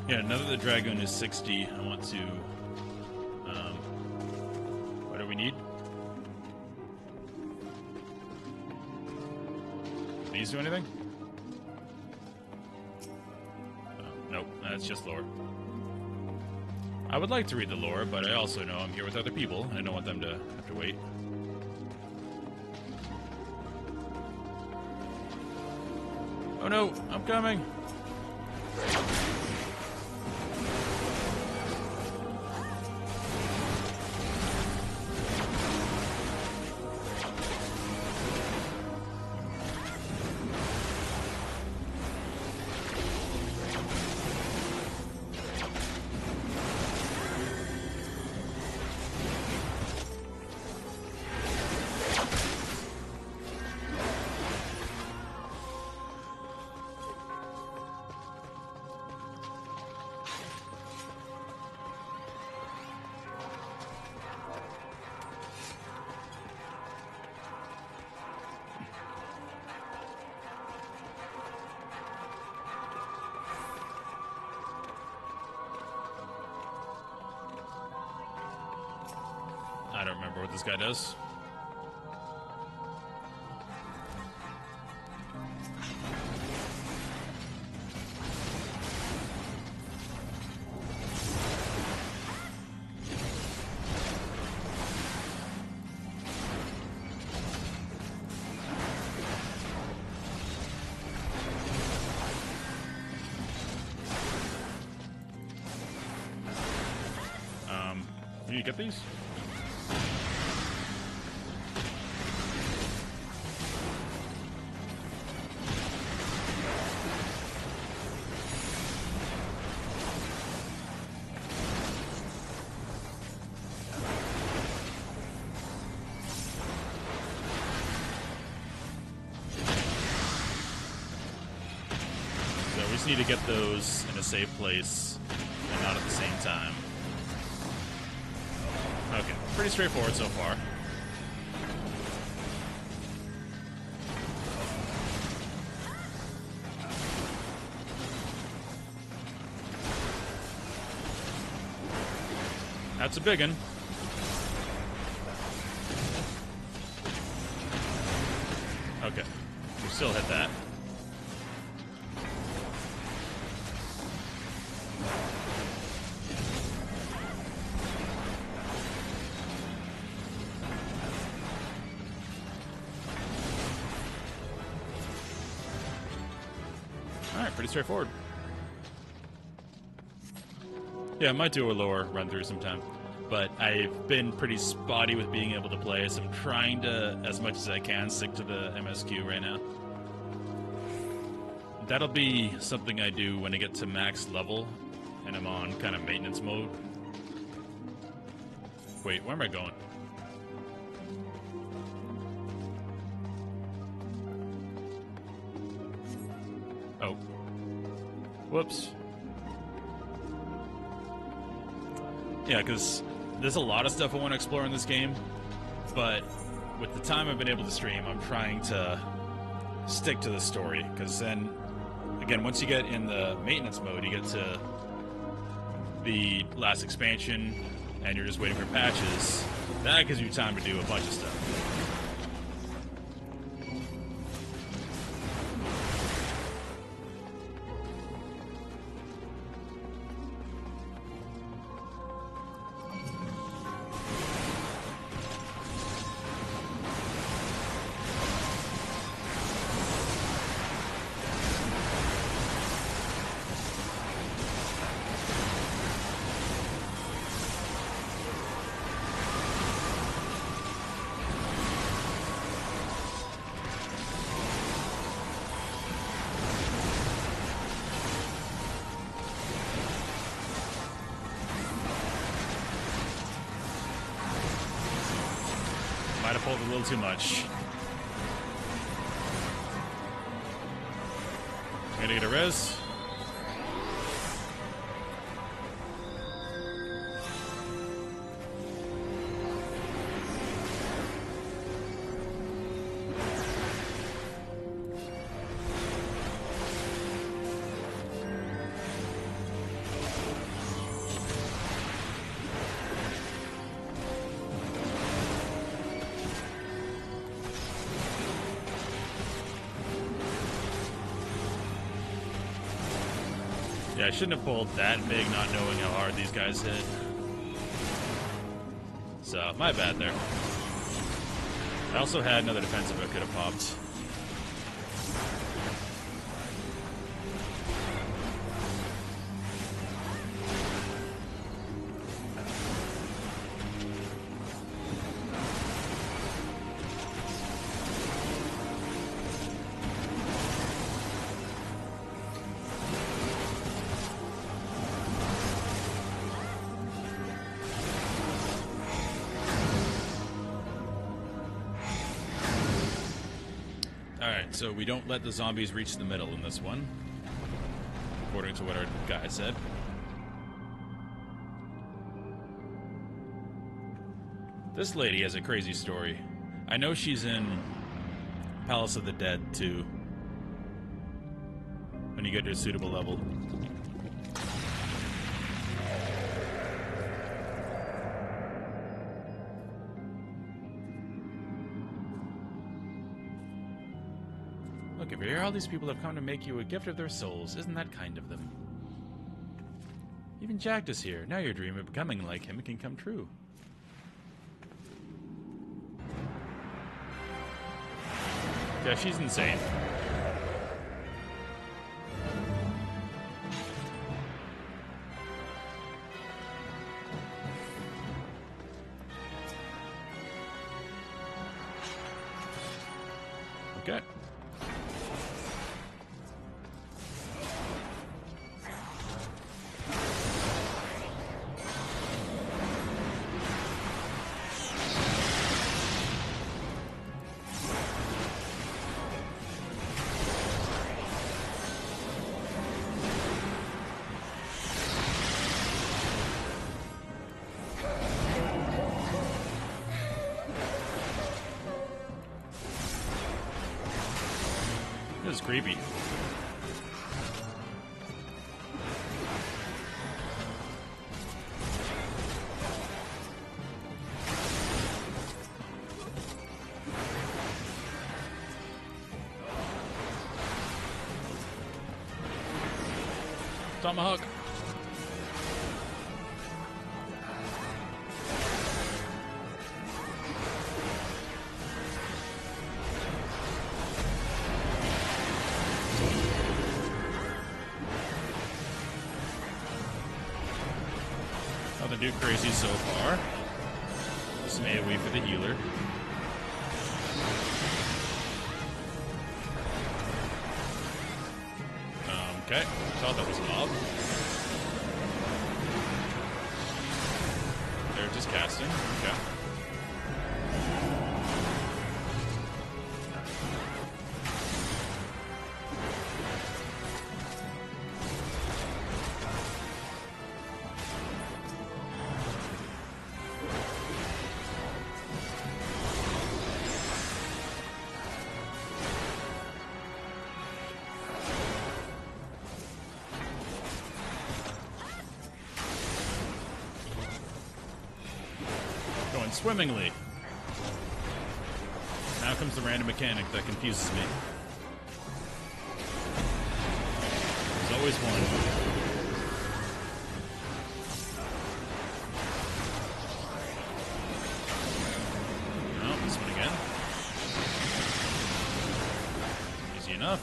Yeah, now that the Dragoon is 60, I want to... what do we need? These do anything? Oh, nope, that's just lore. I would like to read the lore, but I also know I'm here with other people, and I don't want them to have to wait. Oh no, I'm coming! I don't remember what this guy does. Can you get these? So we just need to get those in a safe place and not at the same time. Okay, pretty straightforward so far. That's a big one. Okay, we still hit that. Alright, pretty straightforward. Yeah, I might do a lower run through sometime. But I've been pretty spotty with being able to play, so I'm trying to, as much as I can, stick to the MSQ right now. That'll be something I do when I get to max level, and I'm on kind of maintenance mode. Wait, where am I going? Oh. Whoops. Yeah, because there's a lot of stuff I want to explore in this game, but with the time I've been able to stream, I'm trying to stick to the story, because then, again, once you get in the maintenance mode, you get to the last expansion, and you're just waiting for patches. That gives you time to do a bunch of stuff. Might have pulled a little too much. I'm gonna get a res. Yeah, I shouldn't have pulled that big, not knowing how hard these guys hit. So, my bad there. I also had another defensive I could have popped. Alright, so we don't let the zombies reach the middle in this one, according to what our guy said. This lady has a crazy story. I know she's in Palace of the Dead, too, when you get to a suitable level. Look, over here, all these people have come to make you a gift of their souls. Isn't that kind of them? Even Jack is here. Now your dream of becoming like him can come true. Yeah, she's insane. Okay. This is creepy. Tomahawk. Nothing too crazy so far. Just made a way for the healer. Okay, thought that was a mob. They're just casting. Okay. Going swimmingly. Now comes the random mechanic that confuses me. There's always one. No, this one again. Easy enough.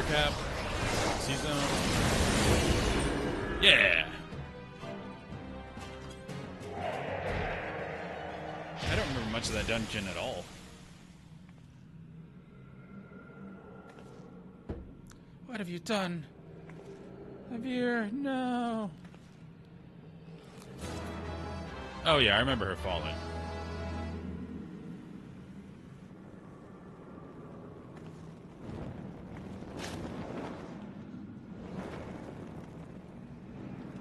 Cap. C-zone. Yeah! I don't remember much of that dungeon at all. What have you done? Javier, no! Oh yeah, I remember her falling.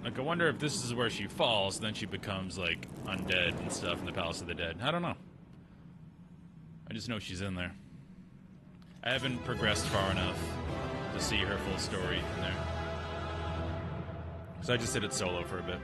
Like, I wonder if this is where she falls, then she becomes, like, undead and stuff in the Palace of the Dead. I don't know. I just know she's in there. I haven't progressed far enough to see her full story in there. So I just did it solo for a bit.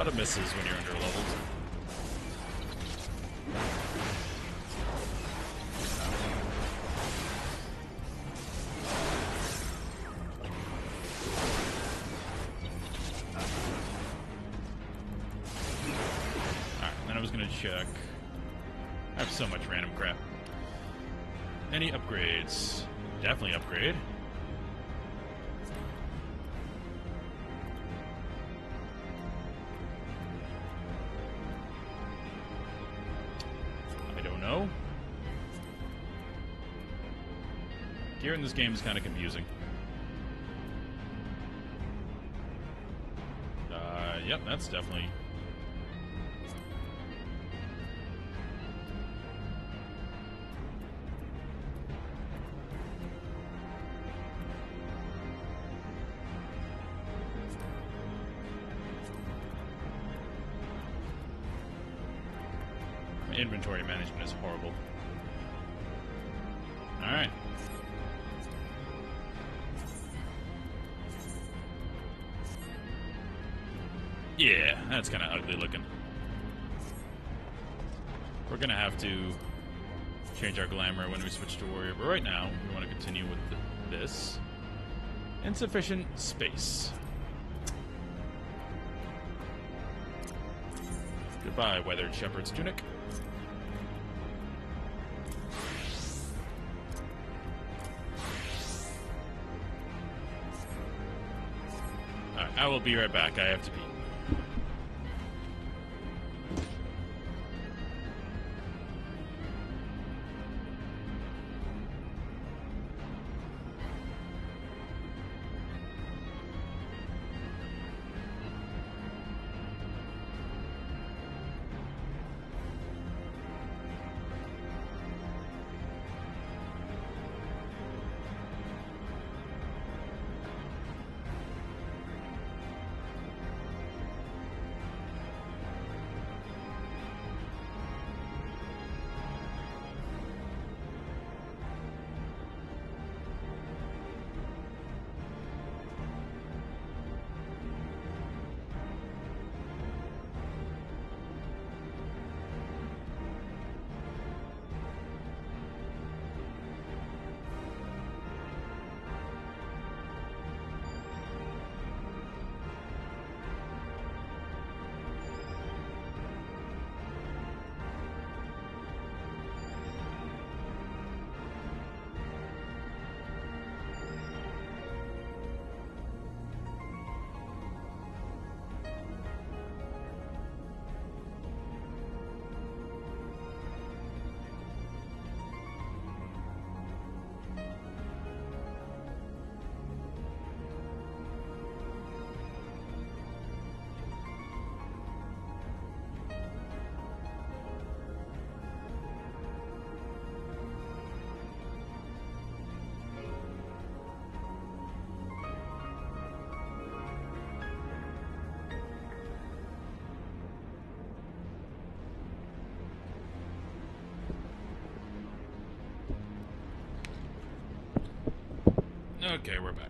lot of misses when you're under leveled. Alright, then I was gonna check. I have so much random crap. Any upgrades? Definitely upgrade. I don't know. Gear in this game is kind of confusing. Yep, that's definitely... My inventory management is horrible. Alright. Yeah, that's kind of ugly looking. We're gonna have to change our glamour when we switch to warrior, but right now we want to continue with this. Insufficient space. Goodbye, weathered shepherd's tunic. Alright, I will be right back. I have to pee. Okay, we're back.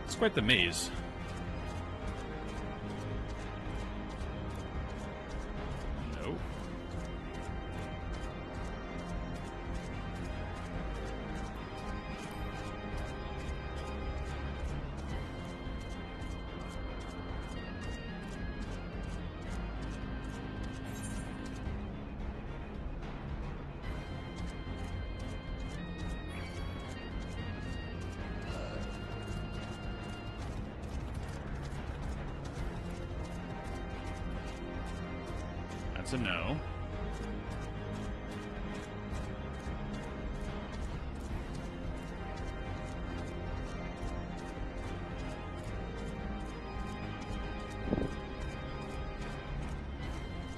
It's quite the maze. That's a no.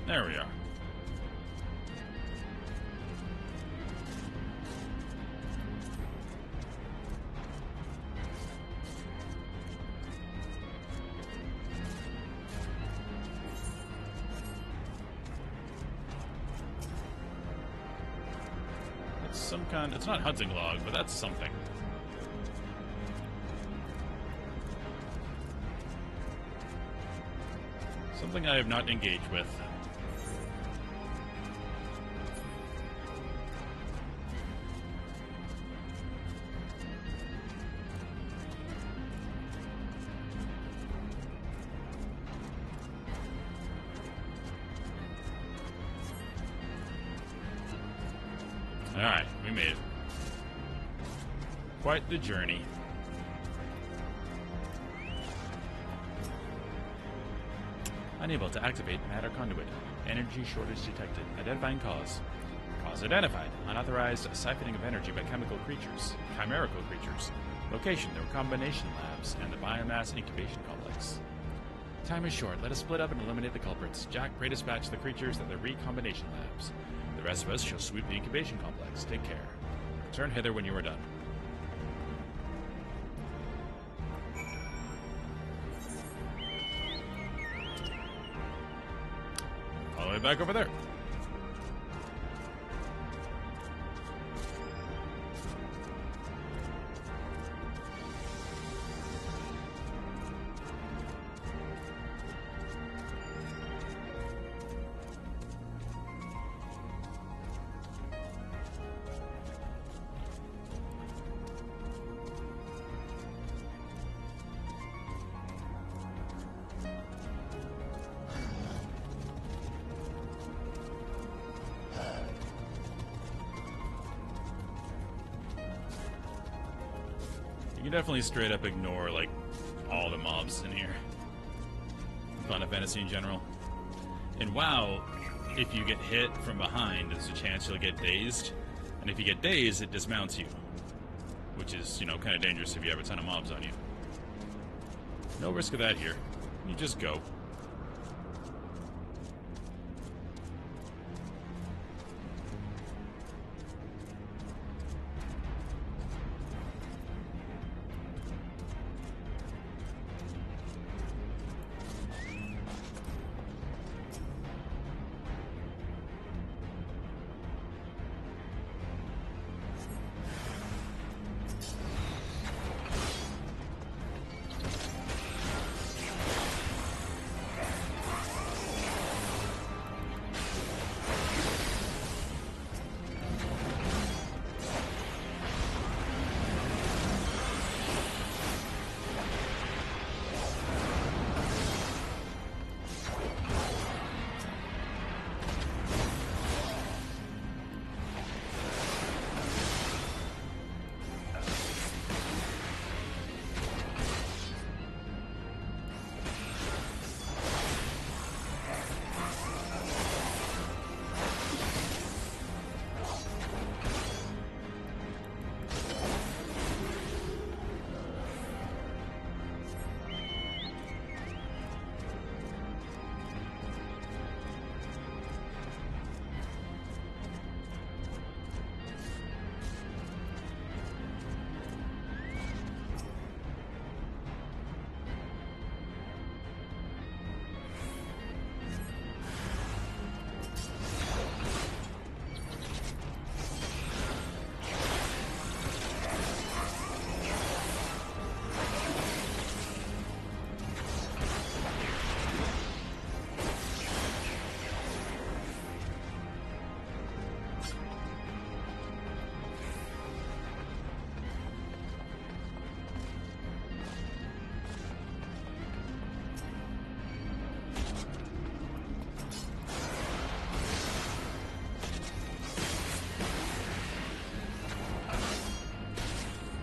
There we are. some kind... It's not hunting log, but that's something. Something I have not engaged with. Alright, we made it. Quite the journey. Unable to activate matter conduit. Energy shortage detected. Identifying cause. Cause identified. Unauthorized siphoning of energy by chemical creatures. Chimerical creatures. Location, the recombination labs, and the biomass incubation complex. Time is short. Let us split up and eliminate the culprits. Jack, pray dispatch the creatures at the recombination labs. The rest of us shall sweep the incubation complex. Take care. Return hither when you are done. All the way back over there. You can definitely straight up ignore, like, all the mobs in here. Final Fantasy in general. And WoW, if you get hit from behind, there's a chance you'll get dazed. And if you get dazed, it dismounts you. Which is, you know, kind of dangerous if you have a ton of mobs on you. No risk of that here. You just go.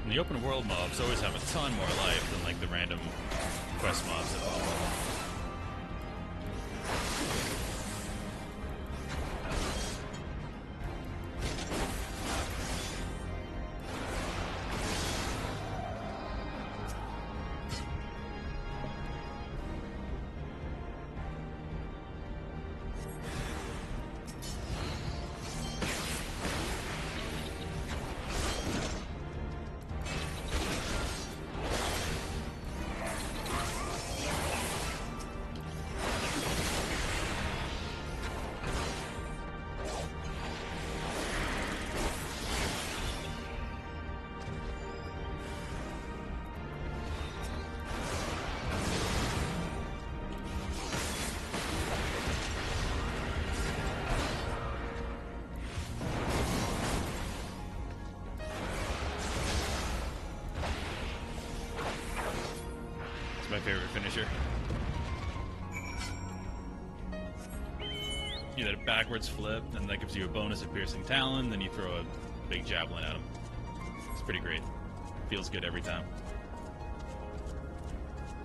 And the open world mobs always have a ton more life than like the random quest mobs that pop up. my favorite finisher. You did a backwards flip, and that gives you a bonus of piercing talon, then you throw a big javelin at him. It's pretty great. Feels good every time.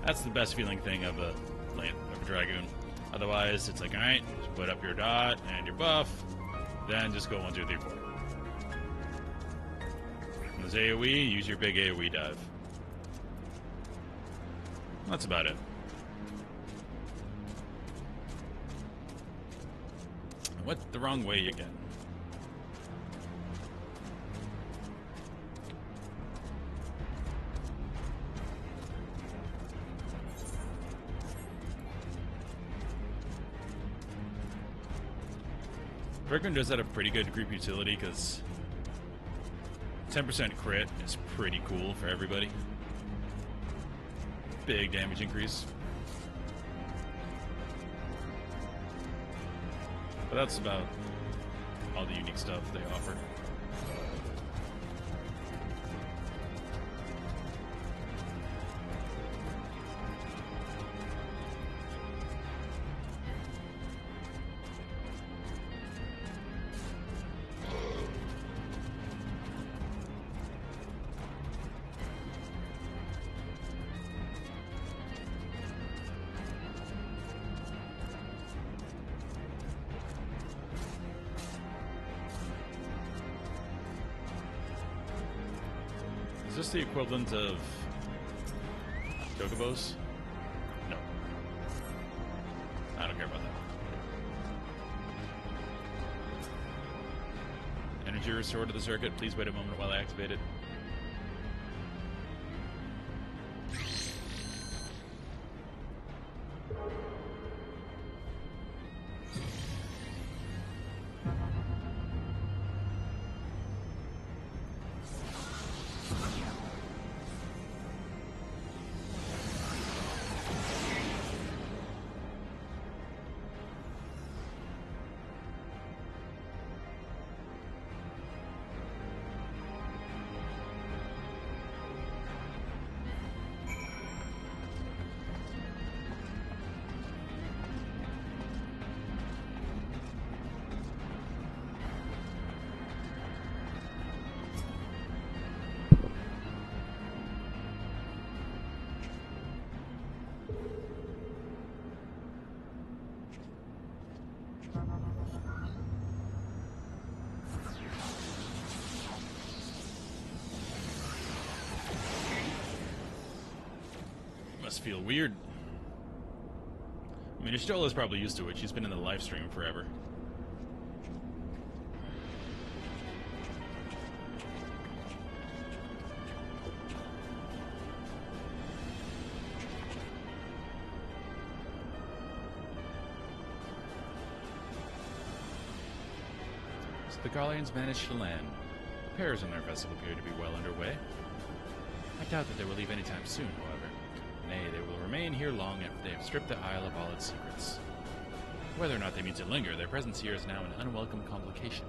That's the best feeling thing of a dragoon. Otherwise, it's like, alright, just put up your dot and your buff, then just go 1, 2, 3, 4. When there's AoE, use your big AoE dive. That's about it. What the wrong way again? Dragoon does have a pretty good group utility because 10% crit is pretty cool for everybody. Big damage increase. But that's about all the unique stuff they offer. Is this the equivalent of Chocobos? No. I don't care about that. Energy restored to the circuit. Please wait a moment while I activate it. Must feel weird. I mean, Ishtola's probably used to it. She's been in the live stream forever. So the Garleans managed to land. Repairs on their vessel appear to be well underway. I doubt that they will leave anytime soon, however. Nay, they will remain here long after they have stripped the Isle of all its secrets. Whether or not they mean to linger, their presence here is now an unwelcome complication.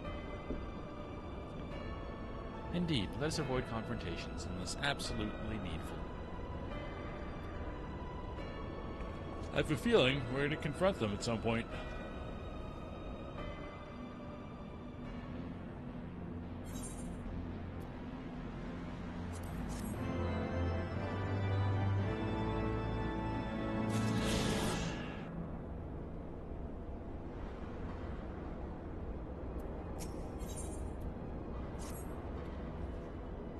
Indeed, let us avoid confrontations unless absolutely needful. I have a feeling we're going to confront them at some point.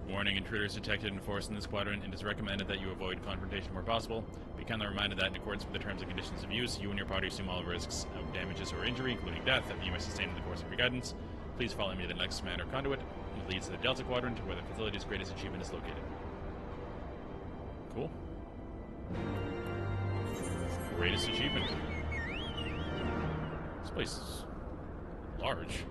Warning, intruders detected in force in this quadrant. It is recommended that you avoid confrontation where possible. Be kindly reminded that in accordance with the terms and conditions of use, you and your party assume all risks of damages or injury, including death, that you may sustain in the course of your guidance. Please follow me to the next command or conduit. It leads to the Delta Quadrant, where the facility's greatest achievement is located. Cool. Greatest achievement. This place is large.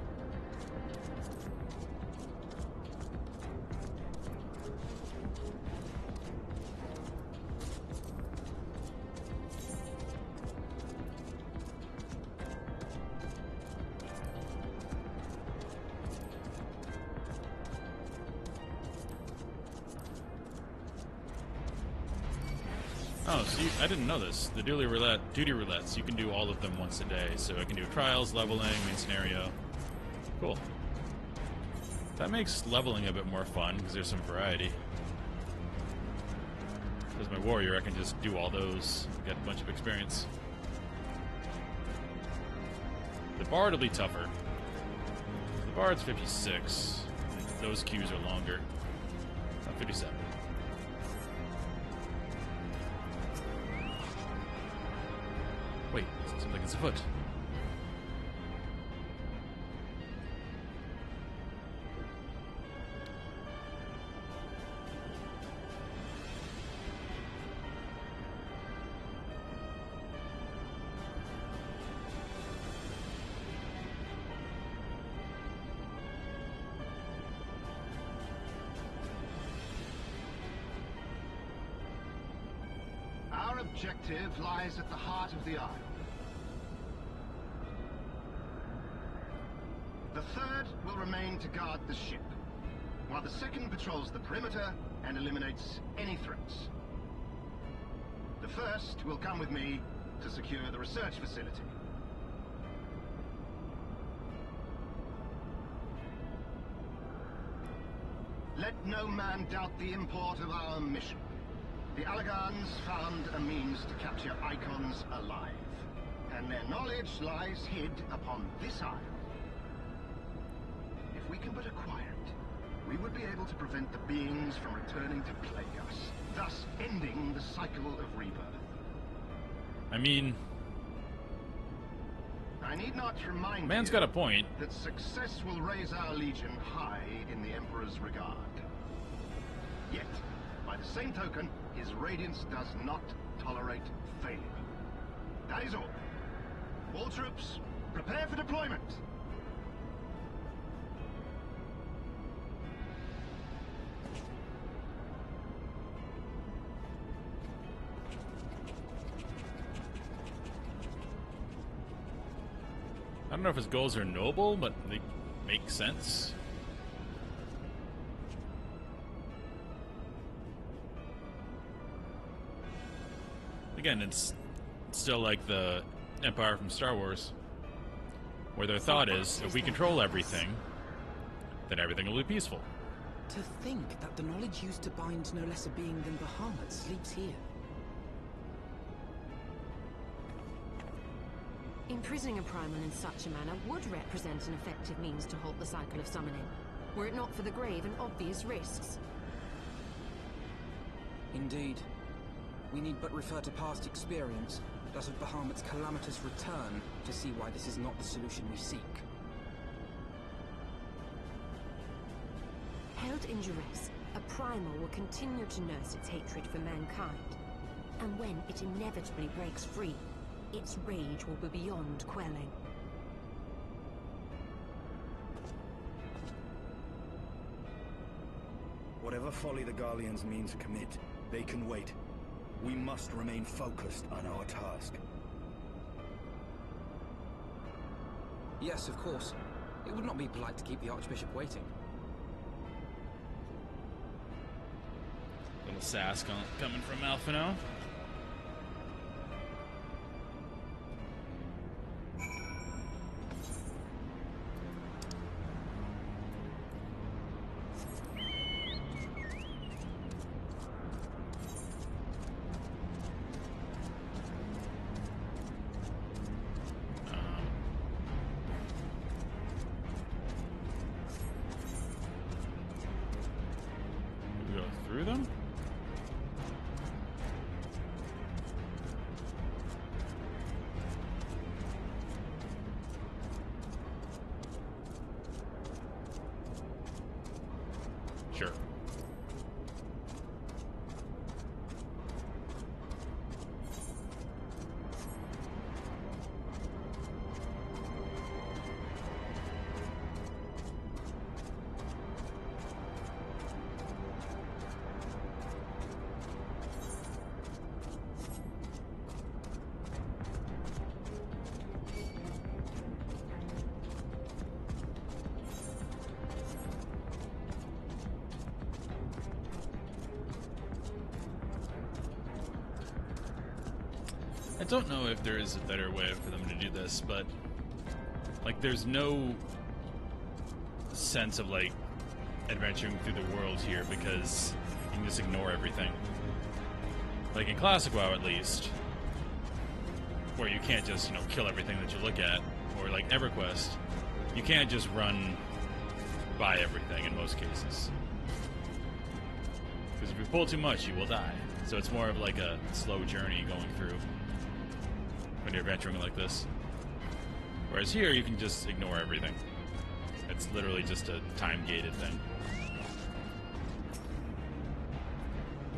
Oh, so I didn't know this. The duty roulettes, you can do all of them once a day. So I can do trials, leveling, main scenario. Cool. That makes leveling a bit more fun, because there's some variety. As my warrior, I can just do all those, get a bunch of experience. The bard will be tougher. The bard's 56. Those queues are longer. I'm 57. Wait, something's afoot. Our objective lies at the heart of the isle. The third will remain to guard the ship, while the second patrols the perimeter and eliminates any threats. The first will come with me to secure the research facility. Let no man doubt the import of our mission. The Allagans found a means to capture icons alive, and their knowledge lies hid upon this isle. If we can but acquire it, we would be able to prevent the beings from returning to plague us, thus ending the cycle of rebirth. I mean, I need not remind man's you got a point. that success will raise our legion high in the Emperor's regard. Yet, by the same token, his radiance does not tolerate failure. That is all. All troops, prepare for deployment! I don't know if his goals are noble, but they make sense. Again, it's still like the Empire from Star Wars, where their thought is, if we control everything, then everything will be peaceful. To think that the knowledge used to bind no lesser being than Bahamut sleeps here. Imprisoning a primal in such a manner would represent an effective means to halt the cycle of summoning, were it not for the grave and obvious risks. Indeed. We need but refer to past experience, that of Bahamut's calamitous return, to see why this is not the solution we seek. Held in duress, a primal will continue to nurse its hatred for mankind. And when it inevitably breaks free, its rage will be beyond quelling. Whatever folly the Garleans mean to commit, they can wait. We must remain focused on our task. Yes, of course. It would not be polite to keep the Archbishop waiting. Little sass coming from Alphino. Through them? Sure. I don't know if there is a better way for them to do this, but like there's no sense of like adventuring through the world here because you can just ignore everything. Like in Classic WoW at least, where you can't just, you know, kill everything that you look at, or like EverQuest, you can't just run by everything in most cases. Because if you pull too much, you will die. So it's more of like a slow journey going through when you're adventuring like this. Whereas here, you can just ignore everything. It's literally just a time-gated thing.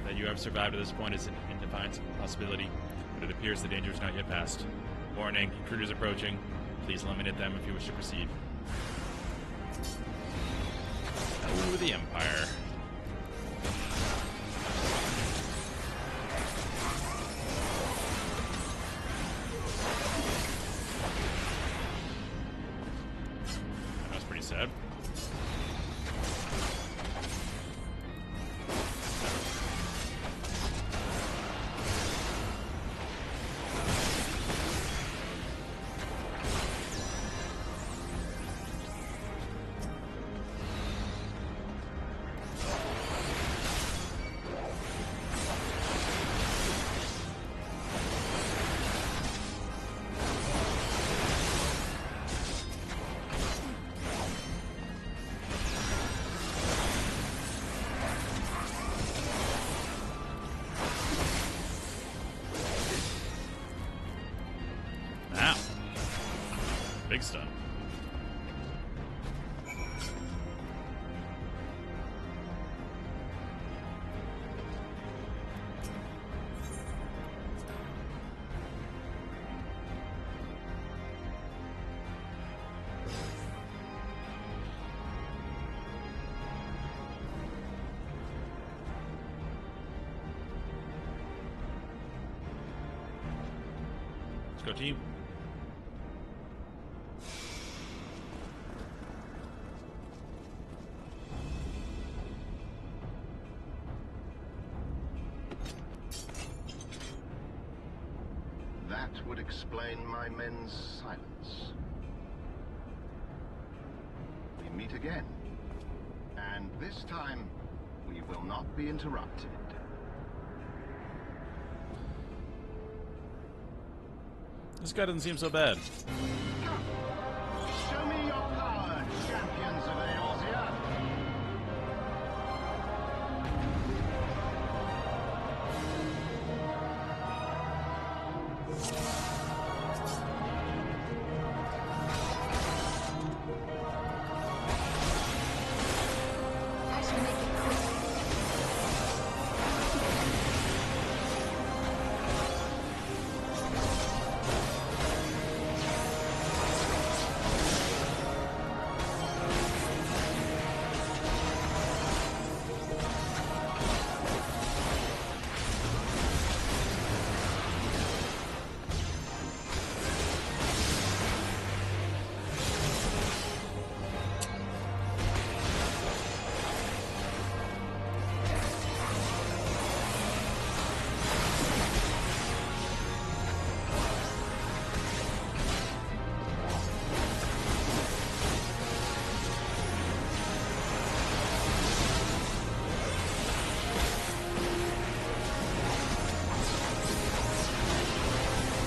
That you have survived to this point is an indefinite possibility, but it appears the danger is not yet past. Warning, intruders approaching. Please eliminate them if you wish to proceed. Oh, the Empire. That was pretty sad. Big stun. Let's go, team. That would explain my men's silence. We meet again. And this time, we will not be interrupted. This guy doesn't seem so bad. Come, show me your power, champions of Eorzea. I shall make it quick.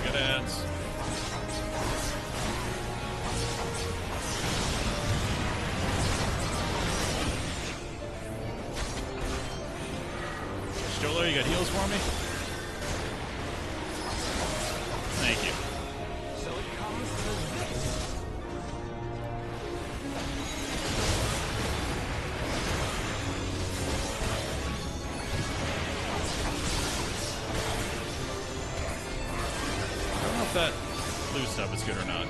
Good ads. Stoller, you got heals for me? Thank you. So it comes to this. I don't know if that blue stuff is good or not.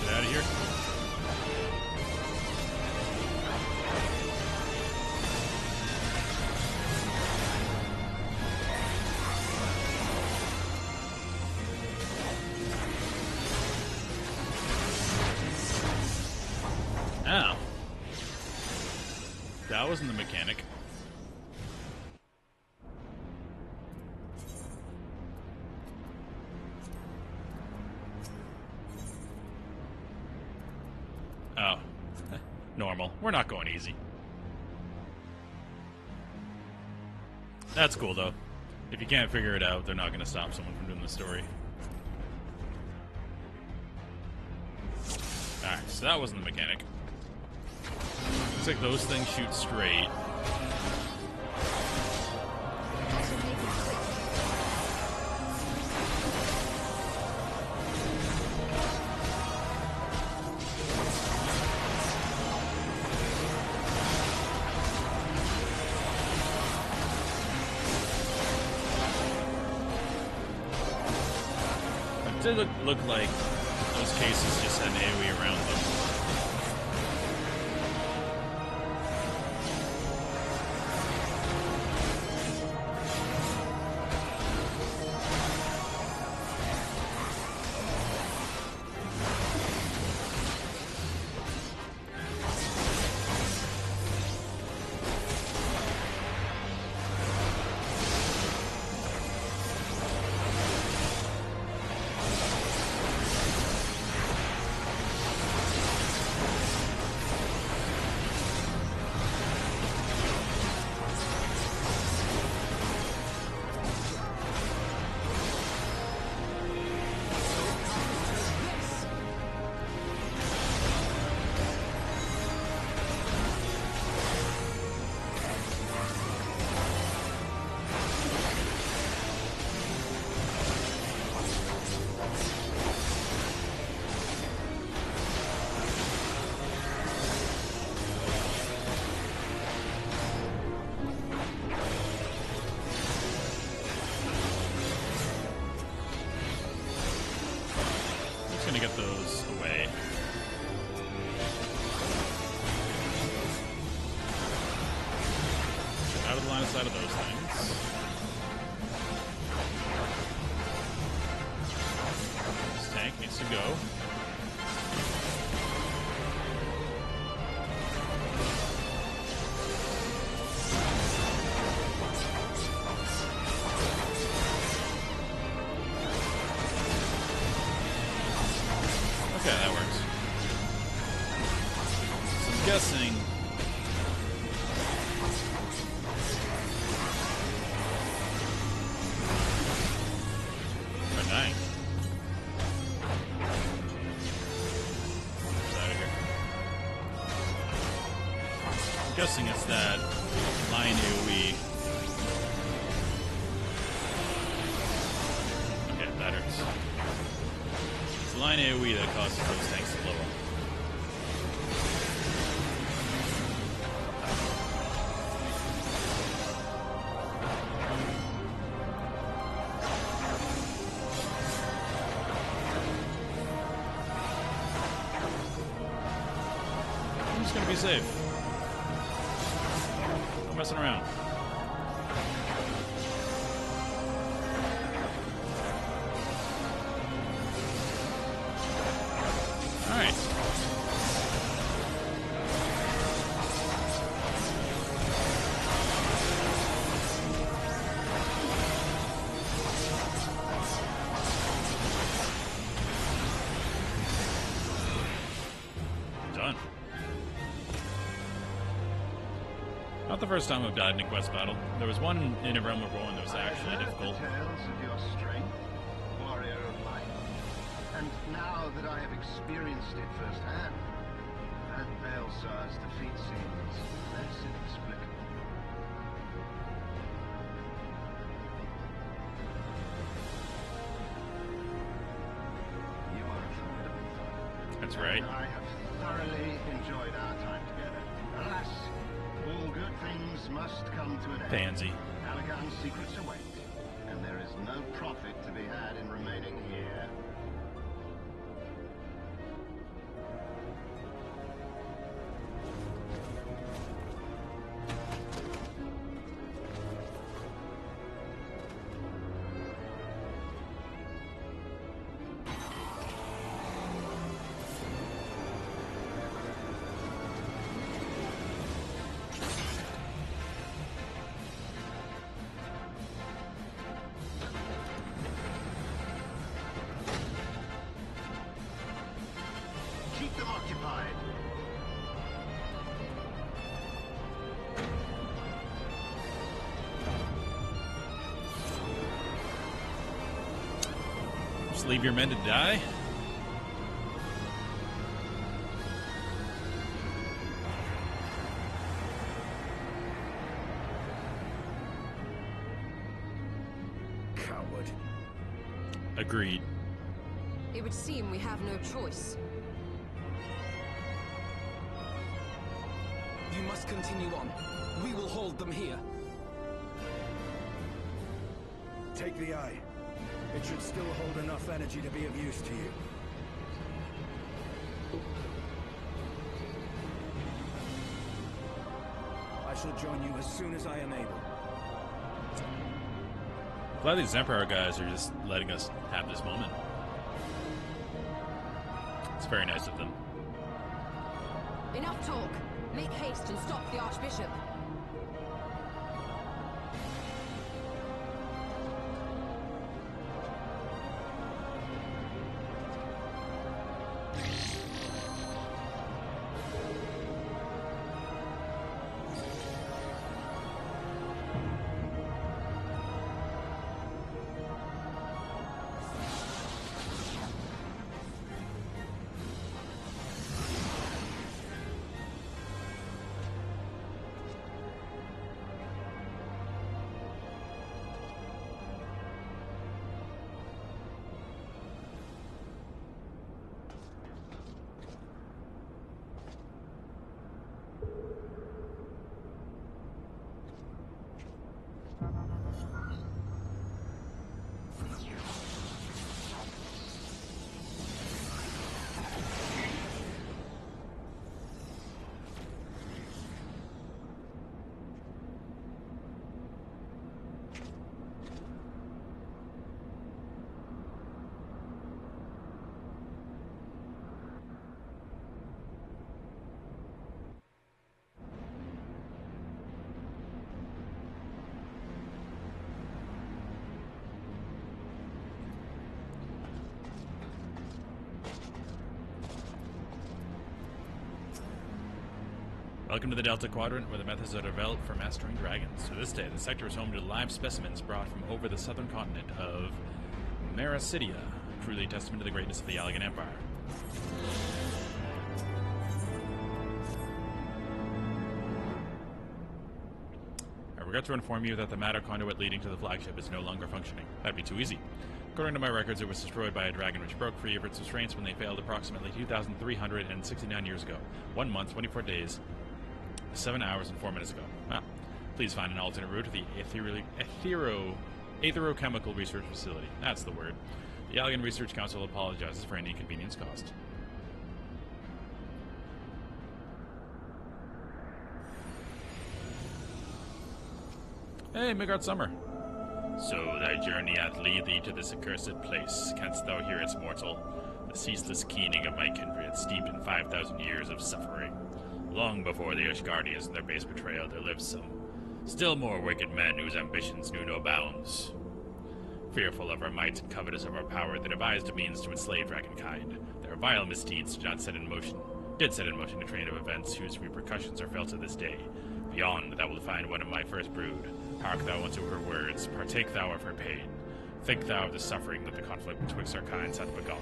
Get out of here. that wasn't the mechanic. Oh. Normal. We're not going easy. That's cool, though. If you can't figure it out, they're not going to stop someone from doing the story. Alright, so that wasn't the mechanic. Looks like those things shoot straight. It did look like those cases just had an AoE around them. Gonna get those away. Out of the line of sight of those things. This tank needs to go. Okay, that works. So I'm guessing... We're dying. Get out of here. I'm guessing it's that line AoE. Okay, that hurts. It's the line AoE that causes those tanks to blow up. I'm just gonna be safe. No messing around. Alright. Done. Not the first time I've died in a quest battle. There was one in A Realm of Ruin that was actually difficult. Tales of your strength, warrior of light. And now that I have experienced it firsthand, that Baelsar's defeat seems less inexplicable. You are a formidable foe. That's right. And I have thoroughly enjoyed our time together. Alas, all good things must come to an end. Pansy. Allagans' secrets await, and there is no profit to be had in remaining here. Just leave your men to die? Coward. Agreed. It would seem we have no choice. You must continue on. We will hold them here. Take the eye. It should still hold enough energy to be of use to you. I shall join you as soon as I am able. Glad these Empire guys are just letting us have this moment. It's very nice of them. Enough talk. Make haste and stop the Archbishop. Welcome to the Delta Quadrant, where the methods are developed for mastering dragons. To this day, the sector is home to live specimens brought from over the southern continent of Mericidia, truly a testament to the greatness of the Allagan Empire. I regret to inform you that the matter conduit leading to the flagship is no longer functioning. That'd be too easy. According to my records, it was destroyed by a dragon which broke free of its restraints when they failed approximately 2,369 years ago. 1 month, 24 days, 7 hours, and 4 minutes ago. Well, please find an alternate route to the Aetherochemical Research Facility. That's the word. The Allagan Research Council apologizes for any inconvenience caused. Hey, Midgard Summer. So thy journey hath lead thee to this accursed place. Canst thou hear its mortal? The ceaseless keening of my kindred, steeped in 5,000 years of suffering. Long before the Ashgardians and their base betrayal, there lived some still more wicked men whose ambitions knew no bounds. Fearful of our might and covetous of our power, they devised a means to enslave dragonkind. Their vile misdeeds did set in motion a train of events whose repercussions are felt to this day. Beyond, thou wilt find one of my first brood. Hark thou unto her words, partake thou of her pain. Think thou of the suffering that the conflict betwixt our kinds hath begot.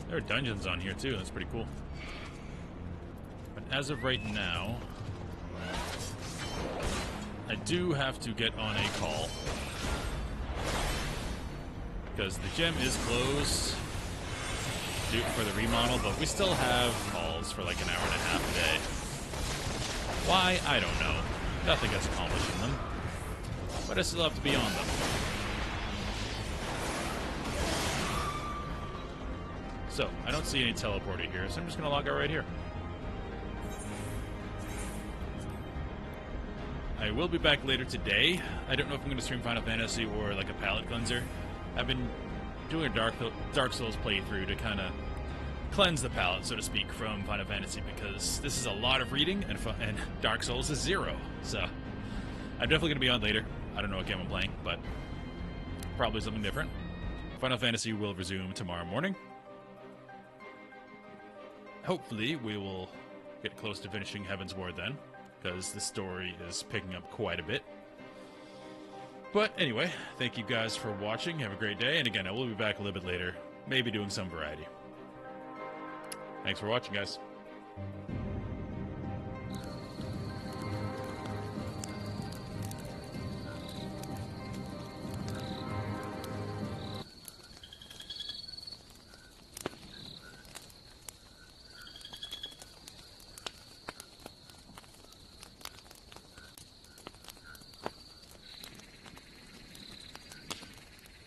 There are dungeons on here too, that's pretty cool. But as of right now, I do have to get on a call because the gym is closed for the remodel, but we still have calls for like an hour and a half a day. Why? I don't know. Nothing gets accomplished in them, but I still have to be on them. So, I don't see any teleporter here, so I'm just going to log out right here. I will be back later today. I don't know if I'm going to stream Final Fantasy or like a palate cleanser. I've been doing a Dark Souls playthrough to kind of cleanse the palate, so to speak, from Final Fantasy, because this is a lot of reading, and Dark Souls is 0. So, I'm definitely going to be on later. I don't know what game I'm playing, but probably something different. Final Fantasy will resume tomorrow morning. Hopefully, we will get close to finishing Heaven's Ward then, because the story is picking up quite a bit. But anyway, thank you guys for watching. Have a great day. And again, I will be back a little bit later, maybe doing some variety. Thanks for watching, guys.